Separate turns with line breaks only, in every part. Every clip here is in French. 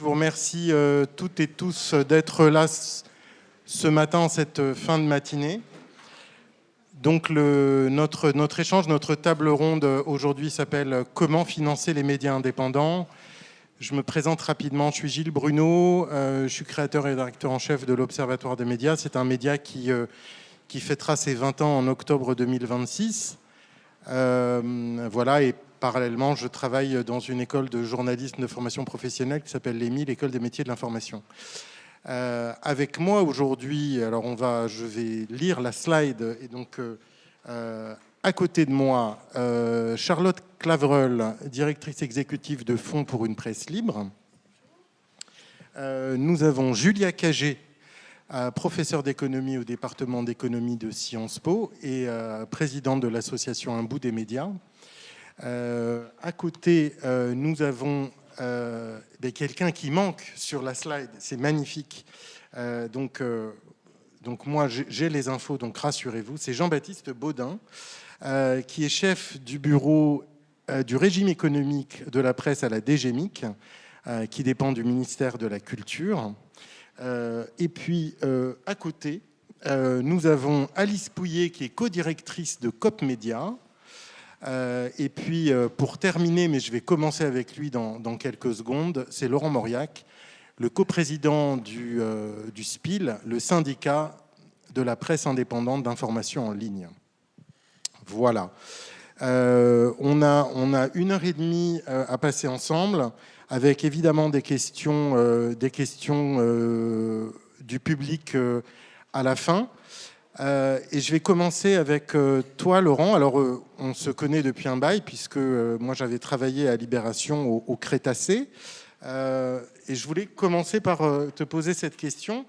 Je vous remercie toutes et tous d'être là ce matin, en cette fin de matinée. Donc notre échange, notre table ronde aujourd'hui s'appelle « Comment financer les médias indépendants ?» Je me présente rapidement, je suis Gilles Bruno, je suis créateur et rédacteur en chef de l'Observatoire des médias. C'est un média qui fêtera ses 20 ans en octobre 2026. Voilà, et parallèlement, je travaille dans une école de journalisme de formation professionnelle qui s'appelle l'EMI, l'École des métiers de l'information. Avec moi aujourd'hui, alors je vais lire la slide, et donc à côté de moi, Charlotte Clavreul, directrice exécutive de Fonds pour une presse libre. Nous avons Julia Cagé, professeure d'économie au département d'économie de Sciences Po et présidente de l'association Un bout des médias. À côté, nous avons quelqu'un qui manque sur la slide, c'est magnifique. Donc moi, j'ai les infos, donc rassurez-vous. C'est Jean-Baptiste Baudin, qui est chef du bureau du régime économique de la presse à la DGMIC, qui dépend du ministère de la Culture. Et puis, à côté, nous avons Alice Pouillet, qui est co-directrice de COP Média. Et puis, pour terminer, mais je vais commencer avec lui dans quelques secondes, c'est Laurent Mauriac, le coprésident du SPIL, le syndicat de la presse indépendante d'information en ligne. Voilà. On a 1h30 à passer ensemble, avec évidemment des questions du public à la fin. Et je vais commencer avec toi, Laurent. Alors, on se connaît depuis un bail, puisque moi, j'avais travaillé à Libération au Crétacé. Et je voulais commencer par te poser cette question.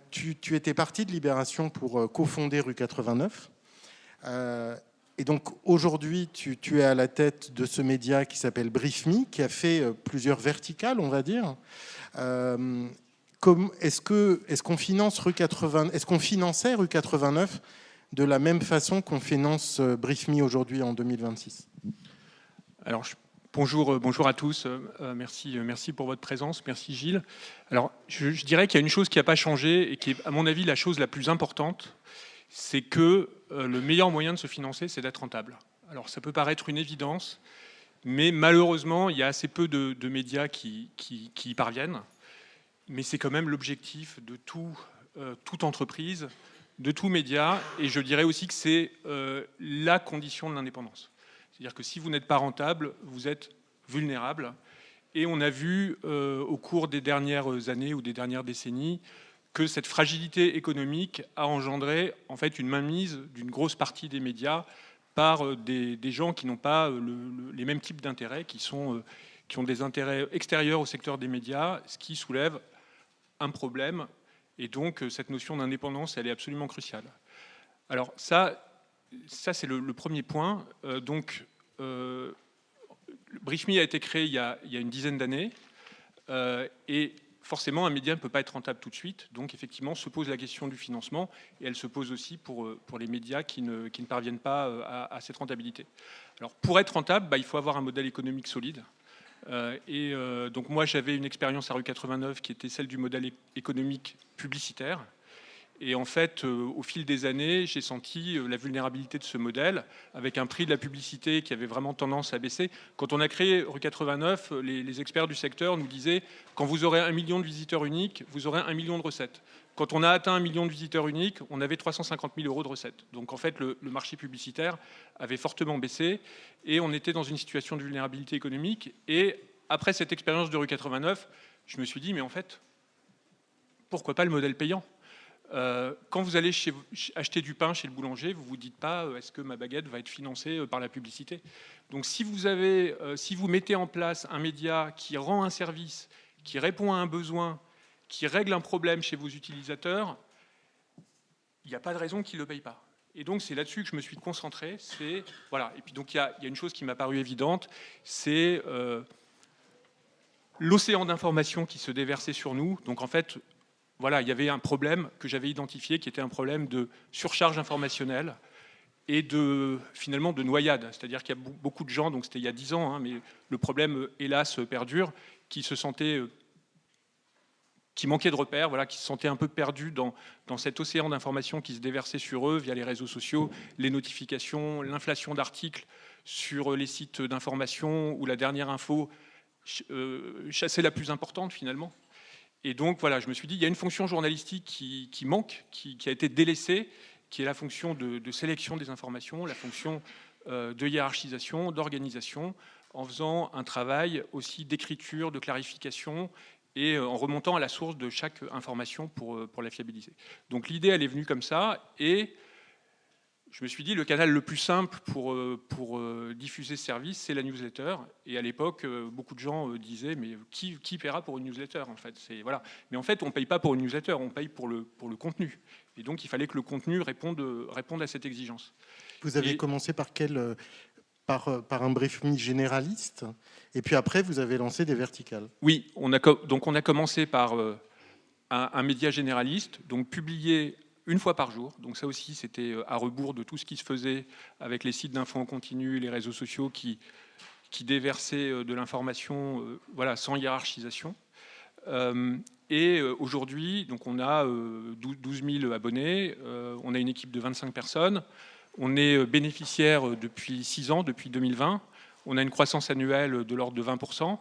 Tu étais parti de Libération pour cofonder Rue 89. Et donc, aujourd'hui, tu es à la tête de ce média qui s'appelle Brief.me, qui a fait plusieurs verticales, on va dire. Est-ce qu'on finançait Rue 89 de la même façon qu'on finance Brief.me aujourd'hui en 2026 ?
Alors, bonjour à tous. Merci pour votre présence. Merci Gilles. Alors, je dirais qu'il y a une chose qui n'a pas changé et qui est, à mon avis, la chose la plus importante, c'est que le meilleur moyen de se financer, c'est d'être rentable. Alors, ça peut paraître une évidence, mais malheureusement, il y a assez peu de médias qui y parviennent. Mais c'est quand même l'objectif de toute entreprise, de tout média, et je dirais aussi que c'est la condition de l'indépendance. C'est-à-dire que si vous n'êtes pas rentable, vous êtes vulnérable. Et on a vu au cours des dernières années ou des dernières décennies que cette fragilité économique a engendré en fait une mainmise d'une grosse partie des médias par des gens qui n'ont pas les mêmes types d'intérêts, qui ont des intérêts extérieurs au secteur des médias, ce qui soulève un problème. Et donc, cette notion d'indépendance, elle est absolument cruciale. Alors ça c'est le premier point. Brief.me a été créé il y a une dizaine d'années. Et forcément, un média ne peut pas être rentable tout de suite. Donc, effectivement, se pose la question du financement. Et elle se pose aussi pour les médias qui ne parviennent pas à cette rentabilité. Alors, pour être rentable, il faut avoir un modèle économique solide. Donc moi, j'avais une expérience à Rue 89 qui était celle du modèle économique publicitaire. Et en fait, au fil des années, j'ai senti la vulnérabilité de ce modèle, avec un prix de la publicité qui avait vraiment tendance à baisser. Quand on a créé Rue 89, les experts du secteur nous disaient « quand vous aurez 1 million de visiteurs uniques, vous aurez 1 million de recettes ». Quand on a atteint 1 million de visiteurs uniques, on avait 350 000 euros de recettes. Donc en fait, le marché publicitaire avait fortement baissé et on était dans une situation de vulnérabilité économique. Et après cette expérience de Rue 89, je me suis dit, mais en fait, pourquoi pas le modèle payant ? Quand vous allez acheter du pain chez le boulanger, vous ne vous dites pas est-ce que ma baguette va être financée par la publicité. Donc si vous mettez en place un média qui rend un service, qui répond à un besoin, qui règle un problème chez vos utilisateurs, il n'y a pas de raison qu'ils ne le payent pas. Et donc c'est là-dessus que je me suis concentré. Voilà. Et puis donc il y a une chose qui m'a paru évidente, c'est l'océan d'informations qui se déversait sur nous. Donc en fait, voilà, il y avait un problème que j'avais identifié qui était un problème de surcharge informationnelle et finalement de noyade. C'est-à-dire qu'il y a beaucoup de gens, donc c'était il y a 10 ans, mais le problème hélas perdure, qui se sentaient qui manquaient de repères, voilà, qui se sentaient un peu perdus dans cet océan d'informations qui se déversait sur eux via les réseaux sociaux, les notifications, l'inflation d'articles sur les sites d'information où la dernière info chassait la plus importante finalement. Et donc voilà, je me suis dit, il y a une fonction journalistique qui manque, qui a été délaissée, qui est la fonction de sélection des informations, la fonction de hiérarchisation, d'organisation, en faisant un travail aussi d'écriture, de clarification, et en remontant à la source de chaque information pour la fiabiliser. Donc l'idée, elle est venue comme ça, et je me suis dit, le canal le plus simple pour diffuser ce service, c'est la newsletter. Et à l'époque, beaucoup de gens disaient, mais qui paiera pour une newsletter en fait, voilà. Mais en fait, on ne paye pas pour une newsletter, on paye pour le contenu. Et donc, il fallait que le contenu réponde à cette exigence.
Vous avez commencé par par un briefing généraliste, et puis après, vous avez lancé des verticales.
Oui, on a commencé par un média généraliste, donc publié une fois par jour. Donc ça aussi, c'était à rebours de tout ce qui se faisait avec les sites d'infos en continu, les réseaux sociaux qui déversaient de l'information voilà, sans hiérarchisation. Et aujourd'hui, donc on a 12 000 abonnés, on a une équipe de 25 personnes, on est bénéficiaire depuis 6 ans, depuis 2020, on a une croissance annuelle de l'ordre de 20%.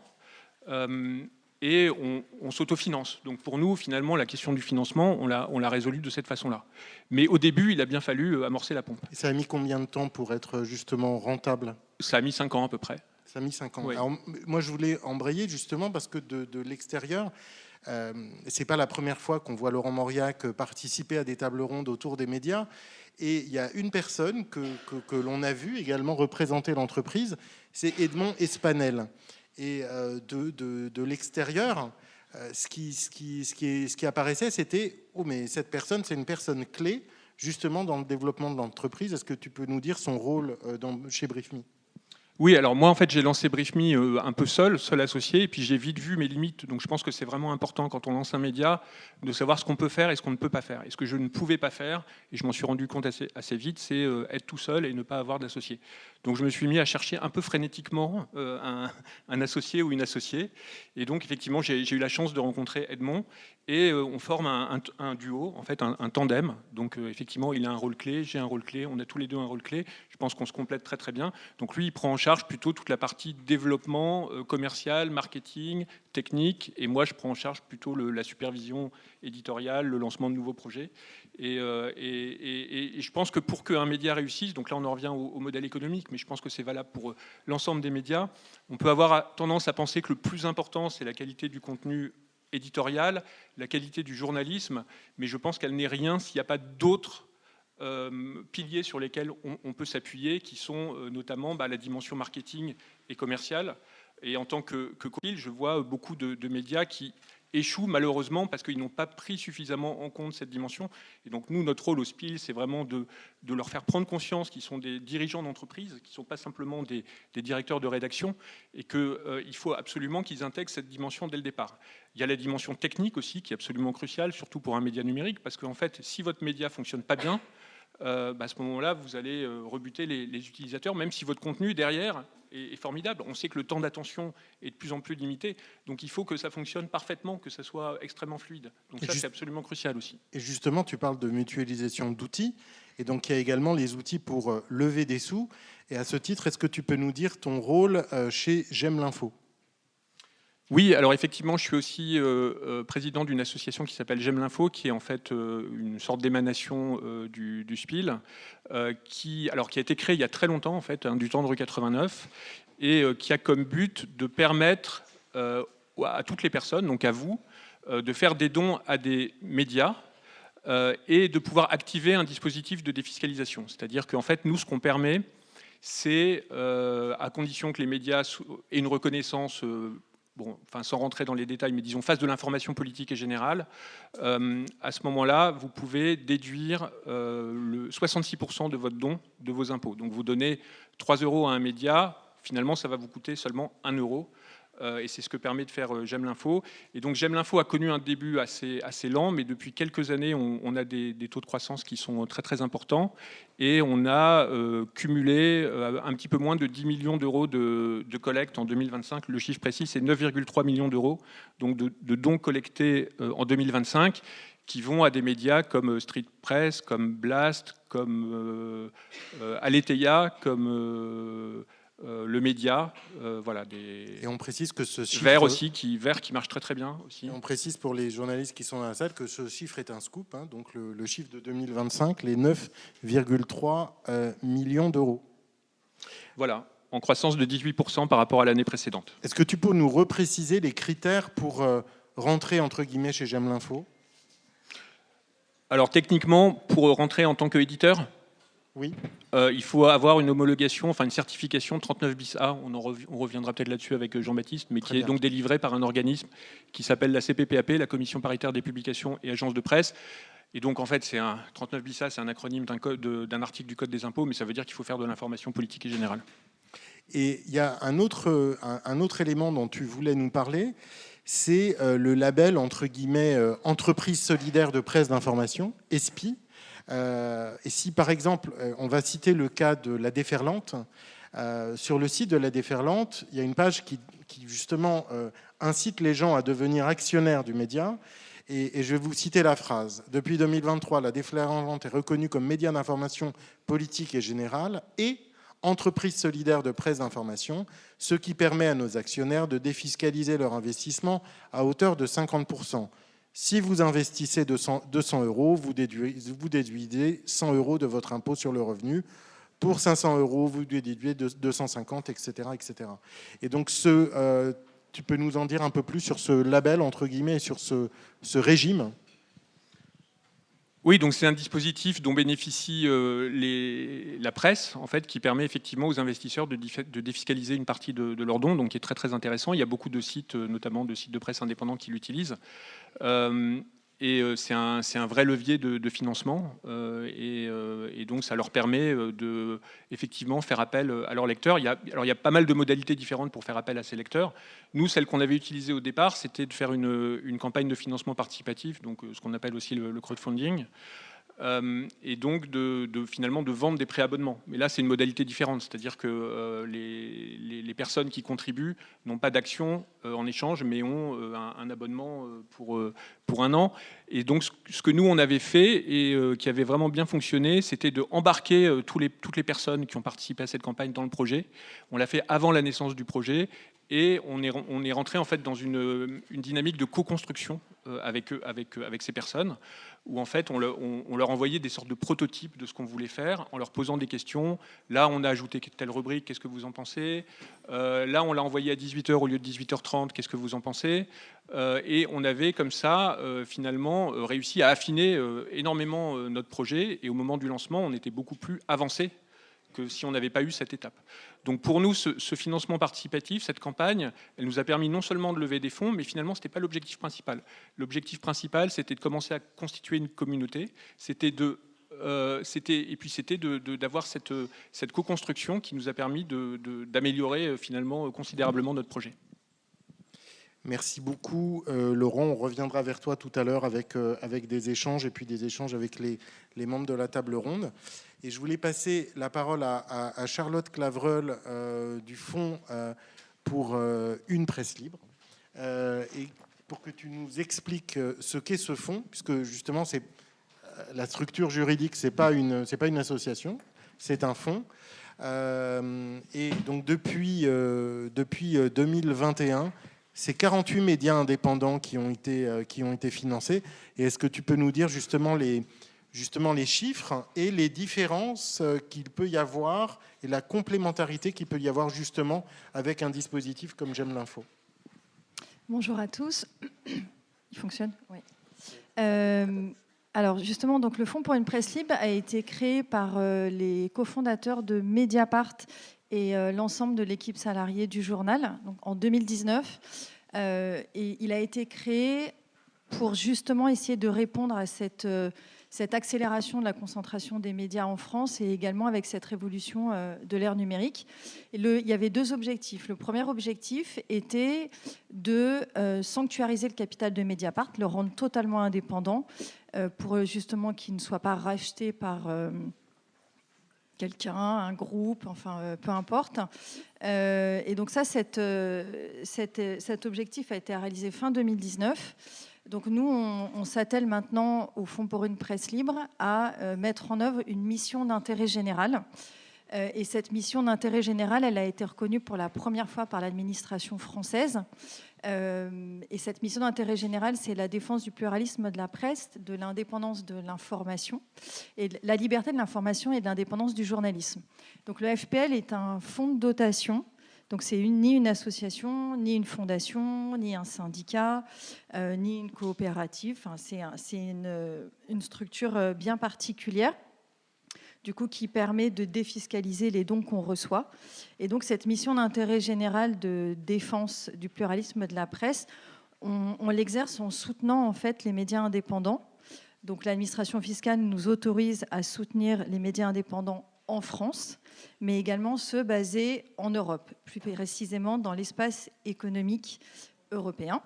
Et on s'autofinance. Donc pour nous, finalement, la question du financement, on l'a résolue de cette façon-là. Mais au début, il a bien fallu amorcer la pompe.
Et ça a mis combien de temps pour être justement rentable?
Ça a mis 5 ans à peu près.
Ça a mis 5 ans.
Oui.
Alors, moi, je voulais embrayer justement parce que de l'extérieur, c'est pas la première fois qu'on voit Laurent Mauriac participer à des tables rondes autour des médias. Et il y a une personne que l'on a vu également représenter l'entreprise, c'est Edmond Espanel. Et de l'extérieur, ce qui apparaissait, c'était « Oh, mais cette personne, c'est une personne clé, justement, dans le développement de l'entreprise. » Est-ce que tu peux nous dire son rôle chez BriefMe ?
Oui, alors moi, en fait, j'ai lancé BriefMe un peu seul associé, et puis j'ai vite vu mes limites. Donc je pense que c'est vraiment important, quand on lance un média, de savoir ce qu'on peut faire et ce qu'on ne peut pas faire. Et ce que je ne pouvais pas faire, et je m'en suis rendu compte assez vite, c'est être tout seul et ne pas avoir d'associé. Donc je me suis mis à chercher un peu frénétiquement un associé ou une associée. Et donc, effectivement, j'ai eu la chance de rencontrer Edmond, et on forme un duo, en fait, un tandem. Donc effectivement, il a un rôle clé, j'ai un rôle clé, on a tous les deux un rôle clé. Je pense qu'on se complète très très bien. Donc lui, il prend en charge plutôt toute la partie développement commercial, marketing, technique, et moi, je prends en charge plutôt la supervision éditoriale, le lancement de nouveaux projets. Et je pense que pour qu'un média réussisse, donc là on en revient au modèle économique, mais je pense que c'est valable pour l'ensemble des médias, on peut avoir tendance à penser que le plus important, c'est la qualité du contenu éditorial, la qualité du journalisme, mais je pense qu'elle n'est rien s'il n'y a pas d'autres piliers sur lesquels on peut s'appuyer, qui sont notamment la dimension marketing et commerciale. Et en tant que copil, je vois beaucoup de médias qui échouent malheureusement parce qu'ils n'ont pas pris suffisamment en compte cette dimension. Et donc nous, notre rôle au SPIL, c'est vraiment de leur faire prendre conscience qu'ils sont des dirigeants d'entreprise, qu'ils ne sont pas simplement des directeurs de rédaction, et qu'il faut absolument qu'ils intègrent cette dimension dès le départ. Il y a la dimension technique aussi qui est absolument cruciale, surtout pour un média numérique, parce qu'en fait, si votre média ne fonctionne pas bien, à ce moment-là, vous allez rebuter les utilisateurs, même si votre contenu derrière est formidable. On sait que le temps d'attention est de plus en plus limité, donc il faut que ça fonctionne parfaitement, que ça soit extrêmement fluide. Donc ça, c'est absolument crucial aussi.
Et justement, tu parles de mutualisation d'outils, et donc il y a également les outils pour lever des sous. Et à ce titre, est-ce que tu peux nous dire ton rôle chez J'aime l'info ?
Oui, alors effectivement, je suis aussi président d'une association qui s'appelle J'aime l'info, qui est en fait une sorte d'émanation du SPIL, qui a été créée il y a très longtemps, en fait, du tendre 89, et qui a comme but de permettre à toutes les personnes, donc à vous, de faire des dons à des médias et de pouvoir activer un dispositif de défiscalisation. C'est-à-dire qu'en fait, nous, ce qu'on permet, c'est, à condition que les médias aient une reconnaissance sans rentrer dans les détails, mais disons face de l'information politique et générale, à ce moment-là, vous pouvez déduire 66% de votre don de vos impôts. Donc vous donnez 3 € à un média, finalement ça va vous coûter seulement 1 €. et c'est ce que permet de faire J'aime l'info. Et donc J'aime l'info a connu un début assez lent, mais depuis quelques années, on a des taux de croissance qui sont très très importants, et on a cumulé un petit peu moins de 10 millions d'euros de collecte en 2025. Le chiffre précis, c'est 9,3 millions d'euros donc de dons collectés en 2025, qui vont à des médias comme Street Press, comme Blast, comme Aletheia, comme Le Média, voilà,
Et on précise que ce chiffre...
Vert aussi, Vert qui marche très très bien aussi.
Et on précise pour les journalistes qui sont dans la salle que ce chiffre est un scoop, hein, donc le chiffre de 2025, les 9,3 millions d'euros.
Voilà, en croissance de 18% par rapport à l'année précédente.
Est-ce que tu peux nous repréciser les critères pour rentrer, entre guillemets, chez J'aime l'info ?
Alors techniquement, pour rentrer en tant qu'éditeur,
oui.
Il faut avoir une homologation, enfin une certification 39 bis A, on reviendra peut-être là-dessus avec Jean-Baptiste, mais qui est donc délivrée par un organisme qui s'appelle la CPPAP, la Commission paritaire des publications et agences de presse. Et donc en fait, c'est un 39 bis A, c'est un acronyme d'un article du Code des impôts, mais ça veut dire qu'il faut faire de l'information politique et générale.
Et il y a un autre élément dont tu voulais nous parler, c'est le label, entre guillemets, Entreprise solidaire de presse d'information, ESPI. Et si, par exemple, on va citer le cas de la Déferlante, sur le site de la Déferlante, il y a une page qui justement, incite les gens à devenir actionnaires du média. Et je vais vous citer la phrase. Depuis 2023, la Déferlante est reconnue comme média d'information politique et générale et entreprise solidaire de presse d'information, ce qui permet à nos actionnaires de défiscaliser leur investissement à hauteur de 50%. Si vous investissez 200 euros, vous déduisez 100 euros de votre impôt sur le revenu. Pour 500 euros, vous déduisez 250, etc., etc. Et donc, tu peux nous en dire un peu plus sur ce label, entre guillemets, et sur ce régime ?
Oui, donc c'est un dispositif dont bénéficie la presse, en fait, qui permet effectivement aux investisseurs de défiscaliser une partie de leurs dons, donc qui est très très intéressant. Il y a beaucoup de sites, notamment de sites de presse indépendants, qui l'utilisent. C'est un vrai levier de financement, et donc ça leur permet de effectivement faire appel à leurs lecteurs. Il y a pas mal de modalités différentes pour faire appel à ces lecteurs. Nous, celle qu'on avait utilisée au départ, c'était de faire une campagne de financement participatif, donc ce qu'on appelle aussi le crowdfunding. Et donc finalement de vendre des préabonnements. Mais là, c'est une modalité différente, c'est-à-dire que les personnes qui contribuent n'ont pas d'action en échange, mais ont un abonnement pour un an. Et donc, ce que nous, on avait fait et qui avait vraiment bien fonctionné, c'était d'embarquer toutes les personnes qui ont participé à cette campagne dans le projet. On l'a fait avant la naissance du projet. Et on est rentré en fait dans une dynamique de co-construction avec ces personnes, où en fait on leur envoyait des sortes de prototypes de ce qu'on voulait faire, en leur posant des questions. Là, on a ajouté telle rubrique, qu'est-ce que vous en pensez ? Là, on l'a envoyé à 18h au lieu de 18h30, qu'est-ce que vous en pensez ? Et on avait comme ça finalement réussi à affiner énormément notre projet. Et au moment du lancement, on était beaucoup plus avancé que si on n'avait pas eu cette étape. Donc pour nous, ce financement participatif, cette campagne, elle nous a permis non seulement de lever des fonds, mais finalement, ce n'était pas l'objectif principal. L'objectif principal, c'était de commencer à constituer une communauté, c'était d'avoir cette co-construction qui nous a permis d'améliorer finalement considérablement notre projet.
Merci beaucoup, Laurent. On reviendra vers toi tout à l'heure avec des échanges et puis des échanges avec les membres de la table ronde. Et je voulais passer la parole à Charlotte Clavreul du Fonds pour une presse libre. Et pour que tu nous expliques ce qu'est ce fonds, puisque justement, c'est la structure juridique, c'est pas une association, c'est un fonds. Et donc depuis 2021, c'est 48 médias indépendants qui ont été financés. Et est-ce que tu peux nous dire justement les chiffres et les différences qu'il peut y avoir et la complémentarité qu'il peut y avoir justement avec un dispositif comme J'aime l'info ?
Bonjour à tous. Il fonctionne ? Oui. Alors justement, donc, le Fonds pour une presse libre a été créé par les cofondateurs de Mediapart et l'ensemble de l'équipe salariée du journal, donc en 2019. Et il a été créé pour justement essayer de répondre à cette cette accélération de la concentration des médias en France et également avec cette révolution de l'ère numérique. Il y avait 2 objectifs. Le premier objectif était de sanctuariser le capital de Mediapart, le rendre totalement indépendant pour justement qu'il ne soit pas racheté par quelqu'un, un groupe, enfin peu importe. Et donc ça, cet objectif a été réalisé fin 2019. Donc nous, on s'attelle maintenant au Fonds pour une presse libre à mettre en œuvre une mission d'intérêt général. Et cette mission d'intérêt général, elle a été reconnue pour la première fois par l'administration française. Et cette mission d'intérêt général, c'est la défense du pluralisme de la presse, de l'indépendance de l'information, et de la liberté de l'information et de l'indépendance du journalisme. Donc le FPL est un fonds de dotation. Donc c'est ni une association, ni une fondation, ni un syndicat, ni une coopérative. Enfin, c'est une structure bien particulière, du coup, qui permet de défiscaliser les dons qu'on reçoit. Et donc cette mission d'intérêt général de défense du pluralisme de la presse, on l'exerce en soutenant en fait les médias indépendants. Donc l'administration fiscale nous autorise à soutenir les médias indépendants en France, mais également ceux basés en Europe, plus précisément dans l'espace économique européen.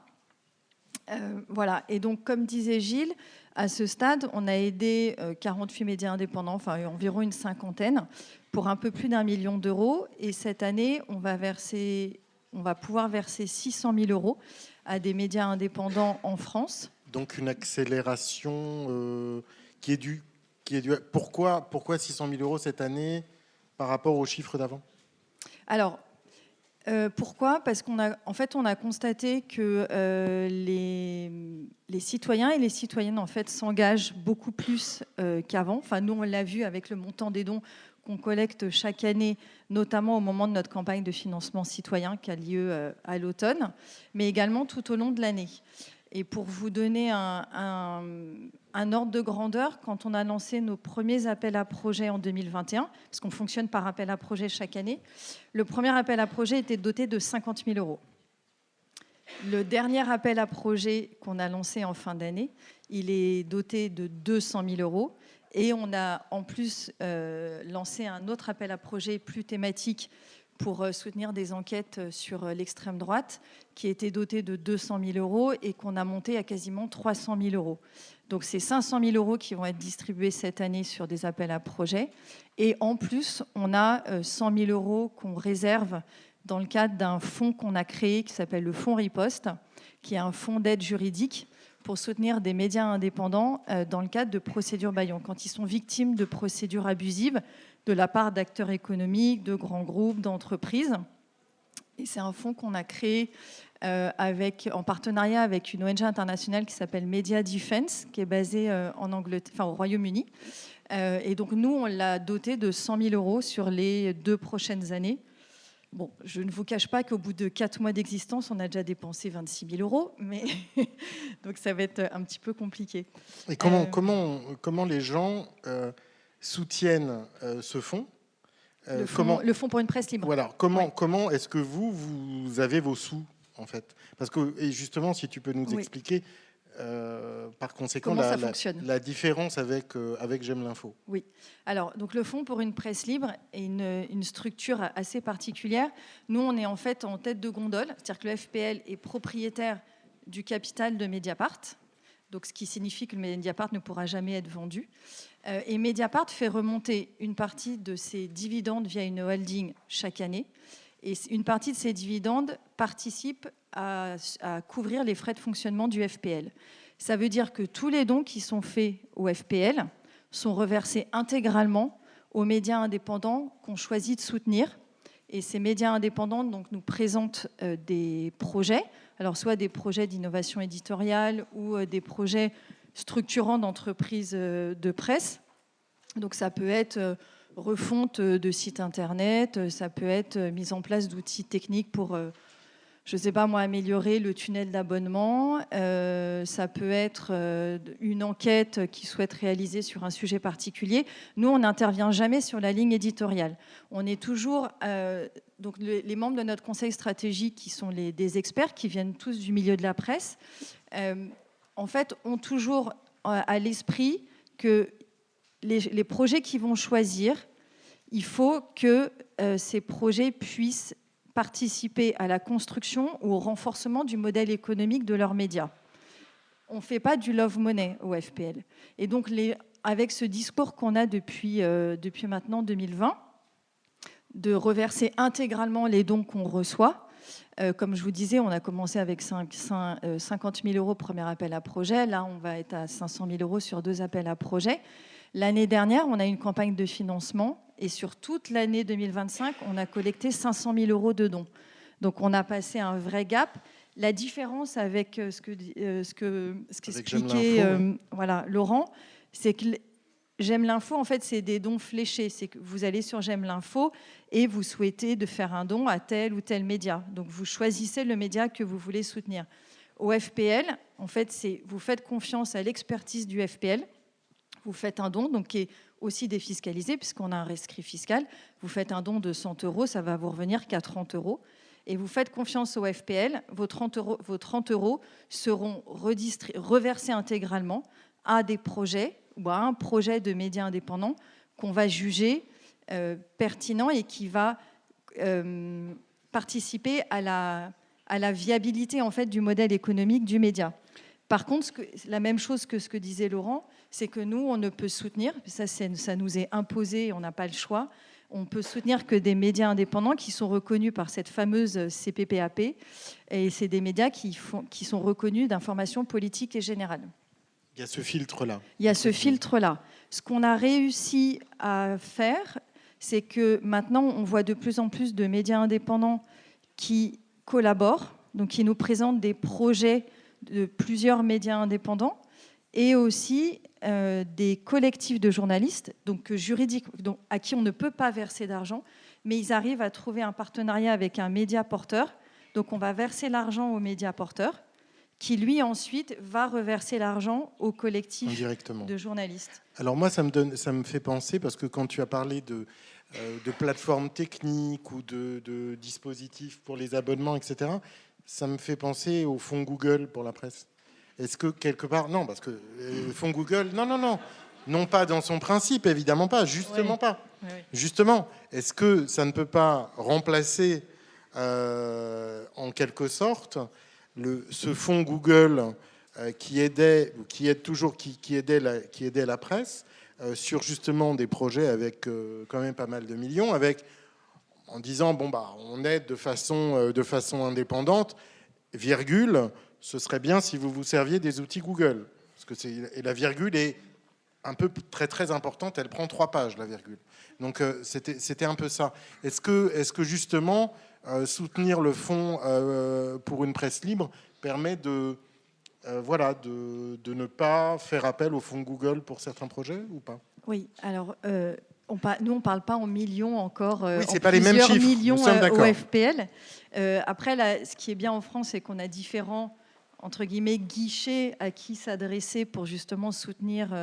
Voilà. Et donc, comme disait Gilles, à ce stade, on a aidé 48 médias indépendants, enfin environ une cinquantaine, pour un peu plus d'1 million d'euros. Et cette année, on va pouvoir verser 600 000 euros à des médias indépendants en France.
Donc une accélération qui est due. Pourquoi 600 000 euros cette année par rapport aux chiffres d'avant ?
Alors, pourquoi ? Parce qu'on a constaté que les citoyens et les citoyennes en fait, s'engagent beaucoup plus qu'avant. Enfin, nous, on l'a vu avec le montant des dons qu'on collecte chaque année, notamment au moment de notre campagne de financement citoyen qui a lieu à l'automne, mais également tout au long de l'année. Et pour vous donner un ordre de grandeur, quand on a lancé nos premiers appels à projets en 2021, parce qu'on fonctionne par appel à projets chaque année, le premier appel à projet était doté de 50 000 euros. Le dernier appel à projet qu'on a lancé en fin d'année, il est doté de 200 000 euros. Et on a en plus lancé un autre appel à projet plus thématique pour soutenir des enquêtes sur l'extrême droite, qui était doté de 200 000 euros et qu'on a monté à quasiment 300 000 euros. Donc c'est 500 000 euros qui vont être distribués cette année sur des appels à projets. Et en plus, on a 100 000 euros qu'on réserve dans le cadre d'un fonds qu'on a créé qui s'appelle le Fonds Riposte, qui est un fonds d'aide juridique pour soutenir des médias indépendants dans le cadre de procédures bâillons, quand ils sont victimes de procédures abusives de la part d'acteurs économiques, de grands groupes, d'entreprises. Et c'est un fonds qu'on a créé en partenariat avec une ONG internationale qui s'appelle Media Defense, qui est basée au Royaume-Uni. Et donc nous, on l'a doté de 100 000 euros sur les 2 prochaines années. Bon, je ne vous cache pas qu'au bout de 4 mois d'existence, on a déjà dépensé 26 000 euros, mais donc ça va être un petit peu compliqué.
Et comment les gens soutiennent ce fonds
le fonds pour une presse libre.
Voilà. Comment est-ce que vous avez vos sous, en fait ? Parce que, et justement, si tu peux nous expliquer, par conséquent, la différence avec J'aime l'info.
Oui. Alors, donc le Fonds pour une presse libre est une structure assez particulière. Nous, on est en fait en tête de gondole, c'est-à-dire que le FPL est propriétaire du capital de Mediapart, donc ce qui signifie que Mediapart ne pourra jamais être vendu. Et Mediapart fait remonter une partie de ses dividendes via une holding chaque année. Et une partie de ces dividendes participe à couvrir les frais de fonctionnement du FPL. Ça veut dire que tous les dons qui sont faits au FPL sont reversés intégralement aux médias indépendants qu'on choisit de soutenir. Et ces médias indépendants donc, nous présentent des projets, alors soit des projets d'innovation éditoriale ou des projets structurants d'entreprises de presse. Donc ça peut être refonte de sites internet, ça peut être mise en place d'outils techniques pour, je ne sais pas moi, améliorer le tunnel d'abonnement. Ça peut être une enquête qui souhaite réaliser sur un sujet particulier. Nous, on n'intervient jamais sur la ligne éditoriale. On est toujours... donc les membres de notre conseil stratégique, qui sont des experts, qui viennent tous du milieu de la presse, en fait, ont toujours à l'esprit que les projets qu'ils vont choisir, il faut que ces projets puissent participer à la construction ou au renforcement du modèle économique de leurs médias. On ne fait pas du love money au FPL. Et donc, avec ce discours qu'on a depuis maintenant 2020, de reverser intégralement les dons qu'on reçoit, comme je vous disais, on a commencé avec 50 000 euros premier appel à projet. Là, on va être à 500 000 euros sur 2 appels à projet. L'année dernière, on a une campagne de financement et sur toute l'année 2025, on a collecté 500 000 euros de dons. Donc, on a passé un vrai gap. La différence avec ce qu'expliquait Laurent, c'est que J'aime l'info, en fait, c'est des dons fléchés. C'est que vous allez sur J'aime l'info et vous souhaitez de faire un don à tel ou tel média. Donc, vous choisissez le média que vous voulez soutenir. Au FPL, en fait, vous faites confiance à l'expertise du FPL. Vous faites un don, donc qui est aussi défiscalisé, puisqu'on a un rescrit fiscal. Vous faites un don de 100 euros, ça va vous revenir qu'à 30 euros. Et vous faites confiance au FPL. Vos 30 euros seront reversés intégralement à des projets ou à un projet de médias indépendants qu'on va juger pertinent et qui va participer à la viabilité en fait, du modèle économique du média. Par contre, la même chose que ce que disait Laurent, c'est que nous, on ne peut soutenir, ça nous est imposé, on n'a pas le choix, on peut soutenir que des médias indépendants qui sont reconnus par cette fameuse CPPAP, et c'est des médias qui sont reconnus d'information politique et générale.
Il y a ce filtre-là.
Il y a ce filtre-là. Ce qu'on a réussi à faire, c'est que maintenant, on voit de plus en plus de médias indépendants qui collaborent, donc qui nous présentent des projets de plusieurs médias indépendants, et aussi des collectifs de journalistes, donc à qui on ne peut pas verser d'argent, mais ils arrivent à trouver un partenariat avec un média porteur. Donc on va verser l'argent au média porteur, qui lui ensuite va reverser l'argent au collectif de journalistes.
Alors moi, ça me fait penser, parce que quand tu as parlé de plateformes techniques ou de dispositifs pour les abonnements, etc., ça me fait penser au fonds Google pour la presse. Est-ce que quelque part... Non, parce que le fonds Google... Non pas dans son principe, évidemment pas, justement pas. Oui. Justement, est-ce que ça ne peut pas remplacer, en quelque sorte, ce fonds Google qui aidait la presse sur justement des projets avec quand même pas mal de millions, en disant on aide de façon indépendante, virgule, ce serait bien si vous vous serviez des outils Google, et la virgule est un peu très très importante, elle prend 3 pages la virgule. Donc c'était un peu ça. Est-ce que justement soutenir le fonds pour une presse libre permet de ne pas faire appel au fonds Google pour certains projets ou pas?
Oui, alors nous on parle pas en millions encore,
oui, c'est pas les mêmes chiffres.
Millions au FPL. Après, là, ce qui est bien en France, c'est qu'on a différents entre guillemets guichets à qui s'adresser pour justement soutenir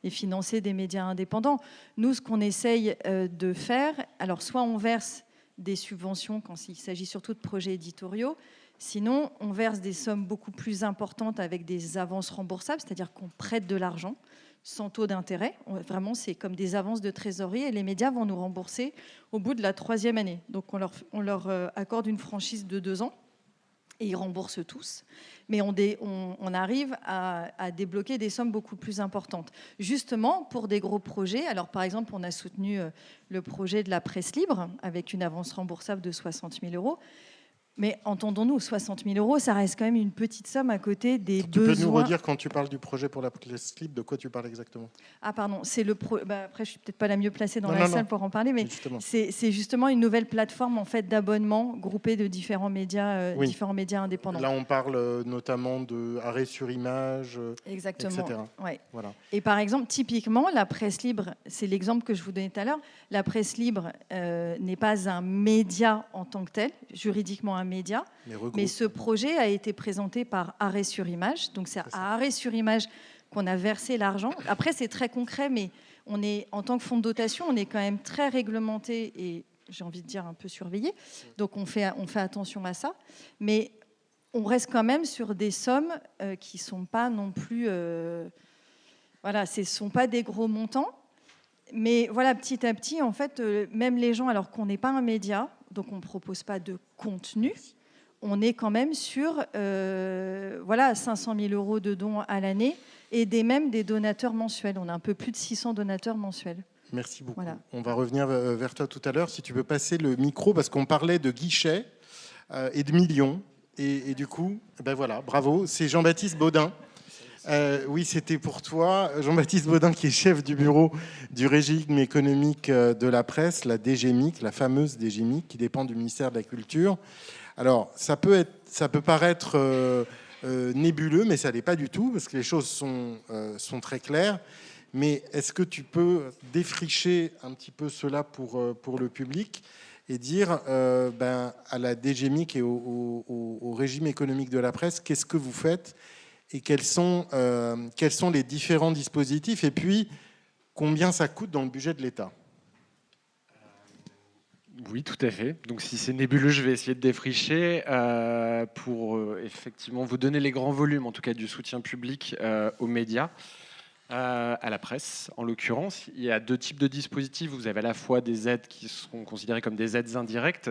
et financer des médias indépendants. Nous, ce qu'on essaye de faire, alors soit on verse des subventions quand il s'agit surtout de projets éditoriaux. Sinon, on verse des sommes beaucoup plus importantes avec des avances remboursables, c'est-à-dire qu'on prête de l'argent sans taux d'intérêt. Vraiment, c'est comme des avances de trésorerie et les médias vont nous rembourser au bout de la 3e année. Donc, on leur accorde une franchise de 2 ans et ils remboursent tous. Mais on arrive à débloquer des sommes beaucoup plus importantes. Justement, pour des gros projets, alors par exemple, on a soutenu le projet de la presse libre avec une avance remboursable de 60 000 euros. Mais entendons-nous, 60 000 euros, ça reste quand même une petite somme à côté des besoins.
Tu peux nous redire, quand tu parles du projet pour la presse libre, de quoi tu parles exactement? Ah
pardon, c'est après je suis peut-être pas la mieux placée dans la salle pour en parler, mais c'est justement une nouvelle plateforme en fait d'abonnement groupée de différents médias, différents médias indépendants.
Là, on parle notamment de arrêt sur image,
exactement,
etc.
Ouais.
Voilà.
Et par exemple, typiquement, la presse libre, c'est l'exemple que je vous donnais tout à l'heure. La presse libre n'est pas un média en tant que tel, juridiquement un média, mais ce projet a été présenté par Arrêt sur Image. Donc c'est à Arrêt sur Image qu'on a versé l'argent. Après, c'est très concret, mais en tant que fonds de dotation, on est quand même très réglementé et j'ai envie de dire un peu surveillé. Donc on fait attention à ça, mais on reste quand même sur des sommes qui ne sont pas non plus Voilà, ce ne sont pas des gros montants. Mais voilà, petit à petit, en fait, même les gens, alors qu'on n'est pas un média, donc on ne propose pas de contenu, on est quand même sur 500 000 euros de dons à l'année et même des donateurs mensuels. On a un peu plus de 600 donateurs mensuels.
Merci beaucoup.
Voilà.
On va revenir vers toi tout à l'heure. Si tu veux passer le micro, parce qu'on parlait de guichets et de millions. Et du coup, ben voilà, bravo. C'est Jean-Baptiste Baudin. Oui, c'était pour toi. Jean-Baptiste Baudin, qui est chef du bureau du régime économique de la presse, la DGMIC, la fameuse DGMIC, qui dépend du ministère de la Culture. Alors, ça peut paraître nébuleux, mais ça n'est pas du tout, parce que les choses sont très claires. Mais est-ce que tu peux défricher un petit peu cela pour le public et dire à la DGMIC et au régime économique de la presse, qu'est-ce que vous faites et quels sont les différents dispositifs et puis combien ça coûte dans le budget de l'État?
Oui, tout à fait. Donc, si c'est nébuleux, je vais essayer de défricher pour effectivement vous donner les grands volumes, en tout cas du soutien public aux médias. À la presse, en l'occurrence, il y a deux types de dispositifs. Vous avez à la fois des aides qui seront considérées comme des aides indirectes.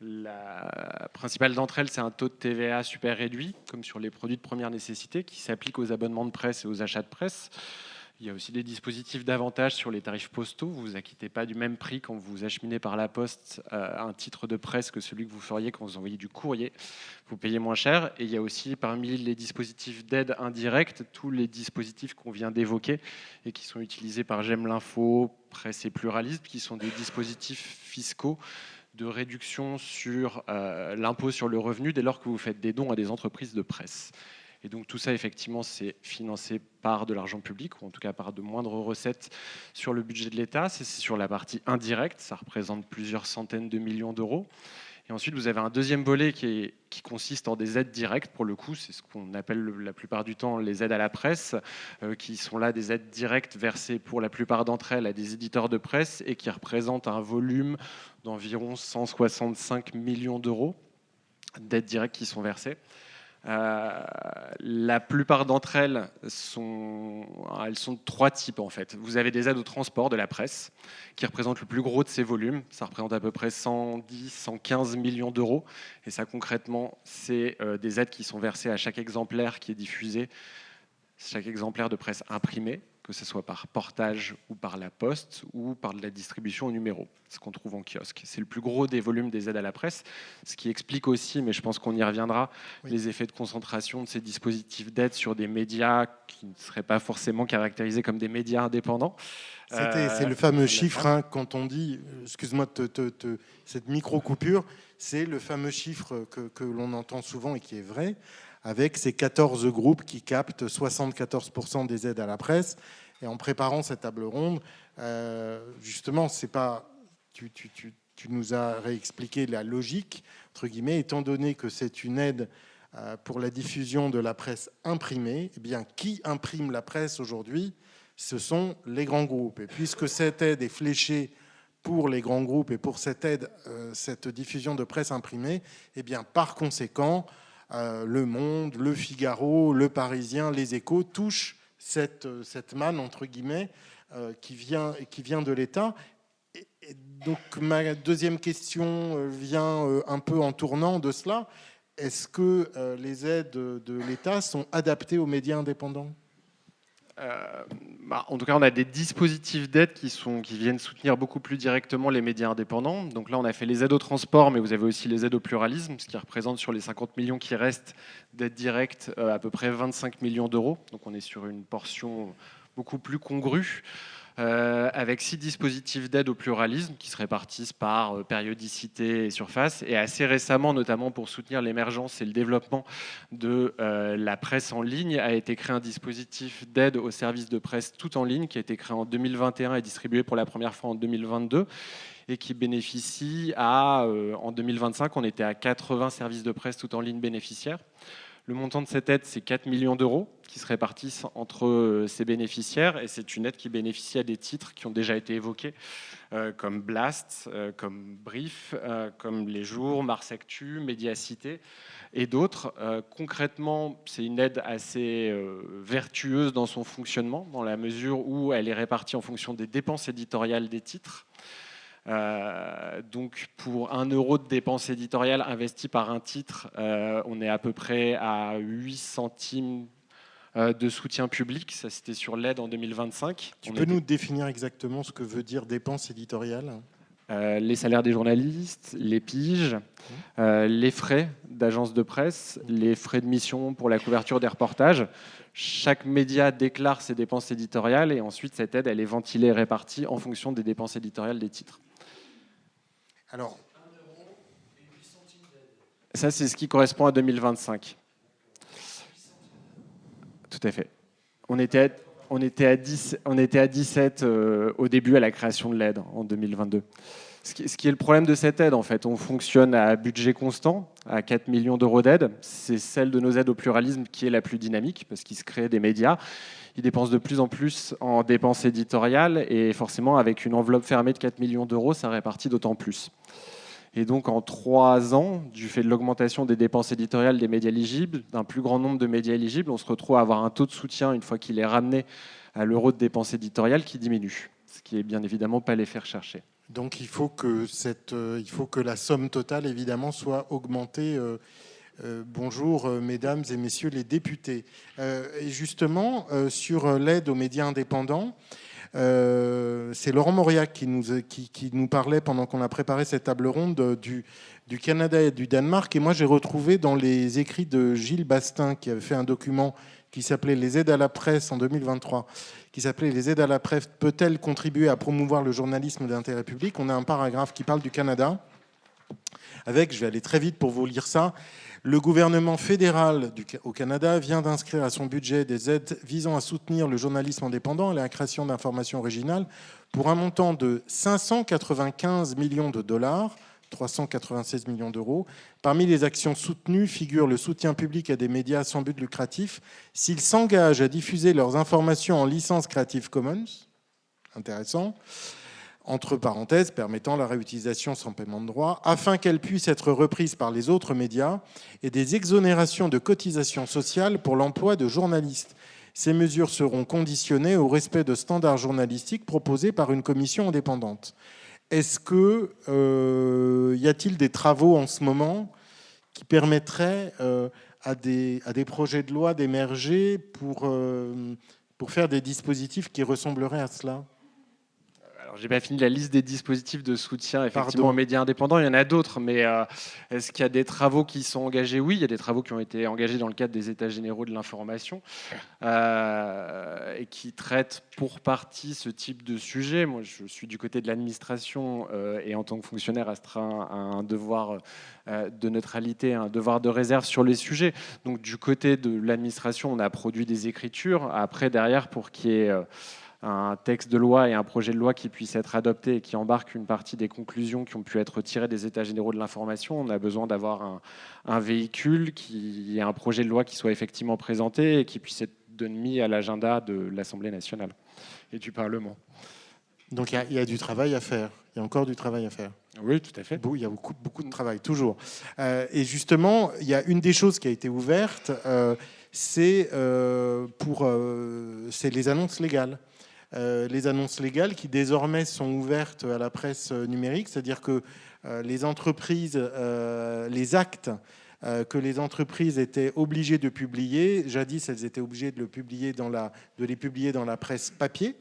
La principale d'entre elles, c'est un taux de TVA super réduit, comme sur les produits de première nécessité, qui s'applique aux abonnements de presse et aux achats de presse. Il y a aussi des dispositifs d'avantage sur les tarifs postaux. Vous ne vous acquittez pas du même prix quand vous acheminez par la poste un titre de presse que celui que vous feriez quand vous envoyez du courrier. Vous payez moins cher. Et il y a aussi parmi les dispositifs d'aide indirecte tous les dispositifs qu'on vient d'évoquer et qui sont utilisés par J'aime l'info, Presse et Pluralisme, qui sont des dispositifs fiscaux de réduction sur l'impôt sur le revenu dès lors que vous faites des dons à des entreprises de presse. Et donc tout ça, effectivement, c'est financé par de l'argent public, ou en tout cas par de moindres recettes sur le budget de l'État. C'est sur la partie indirecte, ça représente plusieurs centaines de millions d'euros. Et ensuite, vous avez un deuxième volet qui consiste en des aides directes, pour le coup. C'est ce qu'on appelle la plupart du temps les aides à la presse, qui sont là des aides directes versées pour la plupart d'entre elles à des éditeurs de presse et qui représentent un volume d'environ 165 millions d'euros d'aides directes qui sont versées. La plupart d'entre elles sont de trois types en fait. Vous avez des aides au transport de la presse qui représentent le plus gros de ces volumes. Ça représente à peu près 110-115 millions d'euros. Et ça concrètement, c'est des aides qui sont versées à chaque exemplaire qui est diffusé, chaque exemplaire de presse imprimé, que ce soit par portage ou par la poste ou par de la distribution au numéro, ce qu'on trouve en kiosque. C'est le plus gros des volumes des aides à la presse, ce qui explique aussi, mais je pense qu'on y reviendra, oui, les effets de concentration de ces dispositifs d'aide sur des médias qui ne seraient pas forcément caractérisés comme des médias indépendants.
C'est le fameux chiffre, hein, quand on dit, excuse-moi, cette micro-coupure, c'est le fameux chiffre que l'on entend souvent et qui est vrai, avec ces 14 groupes qui captent 74% des aides à la presse. Et en préparant cette table ronde, justement, c'est pas, tu nous as réexpliqué la logique, entre guillemets, étant donné que c'est une aide pour la diffusion de la presse imprimée, eh bien, qui imprime la presse aujourd'hui? Ce sont les grands groupes. Et puisque cette aide est fléchée pour les grands groupes et pour cette aide, cette diffusion de presse imprimée, eh bien, par conséquent, Le Monde, Le Figaro, Le Parisien, Les Échos touchent cette manne, entre guillemets, qui vient de l'État. Et donc, ma deuxième question vient un peu en tournant de cela. Est-ce que les aides de l'État sont adaptées aux médias indépendants ?
En tout cas, on a des dispositifs d'aide qui viennent soutenir beaucoup plus directement les médias indépendants. Donc là, on a fait les aides au transport, mais vous avez aussi les aides au pluralisme, ce qui représente sur les 50 millions qui restent d'aides directes à peu près 25 millions d'euros. Donc on est sur une portion beaucoup plus congrue. Avec 6 dispositifs d'aide au pluralisme qui se répartissent par périodicité et surface. Et assez récemment, notamment pour soutenir l'émergence et le développement de la presse en ligne, a été créé un dispositif d'aide aux services de presse tout en ligne qui a été créé en 2021 et distribué pour la première fois en 2022 et qui bénéficie en 2025, on était à 80 services de presse tout en ligne bénéficiaires. Le montant de cette aide, c'est 4 millions d'euros. qui se répartissent entre ces bénéficiaires. Et c'est une aide qui bénéficie à des titres qui ont déjà été évoqués, comme Blast, comme Brief, comme Les Jours, Mars Actu, Médiacité et d'autres. Concrètement, c'est une aide assez vertueuse dans son fonctionnement, dans la mesure où elle est répartie en fonction des dépenses éditoriales des titres. Donc pour 1 euro de dépenses éditoriales investies par un titre, on est à peu près à 8 centimes de soutien public. Ça, c'était sur l'aide en 2025.
Tu peux nous définir exactement ce que veut dire dépenses éditoriales ?
Les salaires des journalistes, les piges, les frais d'agence de presse, les frais de mission pour la couverture des reportages. Chaque média déclare ses dépenses éditoriales et ensuite cette aide, elle est ventilée et répartie en fonction des dépenses éditoriales des titres.
Alors,
ça, c'est ce qui correspond à 2025. Tout à fait. On était à 17 au début à la création de l'aide en 2022. Ce qui est le problème de cette aide, en fait, on fonctionne à budget constant, à 4 millions d'euros d'aide. C'est celle de nos aides au pluralisme qui est la plus dynamique, parce qu'il se crée des médias. Ils dépensent de plus en plus en dépenses éditoriales, et forcément, avec une enveloppe fermée de 4 millions d'euros, ça répartit d'autant plus. Et donc, en 3 ans, du fait de l'augmentation des dépenses éditoriales des médias éligibles, d'un plus grand nombre de médias éligibles, on se retrouve à avoir un taux de soutien, une fois qu'il est ramené à l'euro de dépenses éditoriales, qui diminue, ce qui est bien évidemment pas l'effet recherché.
Donc il faut que la somme totale, évidemment, soit augmentée. Bonjour, mesdames et messieurs les députés. Et justement, sur l'aide aux médias indépendants, c'est Laurent Mauriac qui nous parlait pendant qu'on a préparé cette table ronde du Canada et du Danemark. Et moi, j'ai retrouvé dans les écrits de Gilles Bastin, qui avait fait un document qui s'appelait « Les aides à la presse » en 2023, qui s'appelait « Les aides à la presse peut-elle contribuer à promouvoir le journalisme d'intérêt public ?» On a un paragraphe qui parle du Canada, avec, je vais aller très vite pour vous lire ça, « Le gouvernement fédéral au Canada vient d'inscrire à son budget des aides visant à soutenir le journalisme indépendant et la création d'informations originales pour un montant de 595 millions de dollars, 396 millions d'euros. Parmi les actions soutenues figure le soutien public à des médias sans but lucratif s'ils s'engagent à diffuser leurs informations en licence Creative Commons, intéressant, entre parenthèses, permettant la réutilisation sans paiement de droits, afin qu'elles puissent être reprises par les autres médias, et des exonérations de cotisations sociales pour l'emploi de journalistes. Ces mesures seront conditionnées au respect de standards journalistiques proposés par une commission indépendante. Est-ce que y a-t-il des travaux en ce moment qui permettraient à des projets de loi d'émerger pour faire des dispositifs qui ressembleraient à cela ?
Alors, j'ai pas fini la liste des dispositifs de soutien effectivement aux médias indépendants. Il y en a d'autres, mais est-ce qu'il y a des travaux qui sont engagés ? Oui, il y a des travaux qui ont été engagés dans le cadre des États généraux de l'information et qui traitent pour partie ce type de sujet. Moi, je suis du côté de l'administration et en tant que fonctionnaire astreint à un devoir de neutralité, un devoir de réserve sur les sujets. Donc, du côté de l'administration, on a produit des écritures. Après, derrière, pour qu'il y ait un texte de loi et un projet de loi qui puisse être adopté et qui embarque une partie des conclusions qui ont pu être tirées des États généraux de l'information, on a besoin d'avoir un véhicule, qui ait un projet de loi qui soit effectivement présenté et qui puisse être mis à l'agenda de l'Assemblée nationale et du Parlement.
Donc il y a du travail à faire. Il y a encore du travail à faire.
Oui, tout à fait.
Il y a beaucoup de travail, toujours. Et justement, il y a une des choses qui a été ouverte, c'est les annonces légales. Les annonces légales qui désormais sont ouvertes à la presse numérique, c'est-à-dire que les entreprises, les actes que les entreprises étaient obligées de publier, jadis elles étaient obligées de les publier dans la presse papier,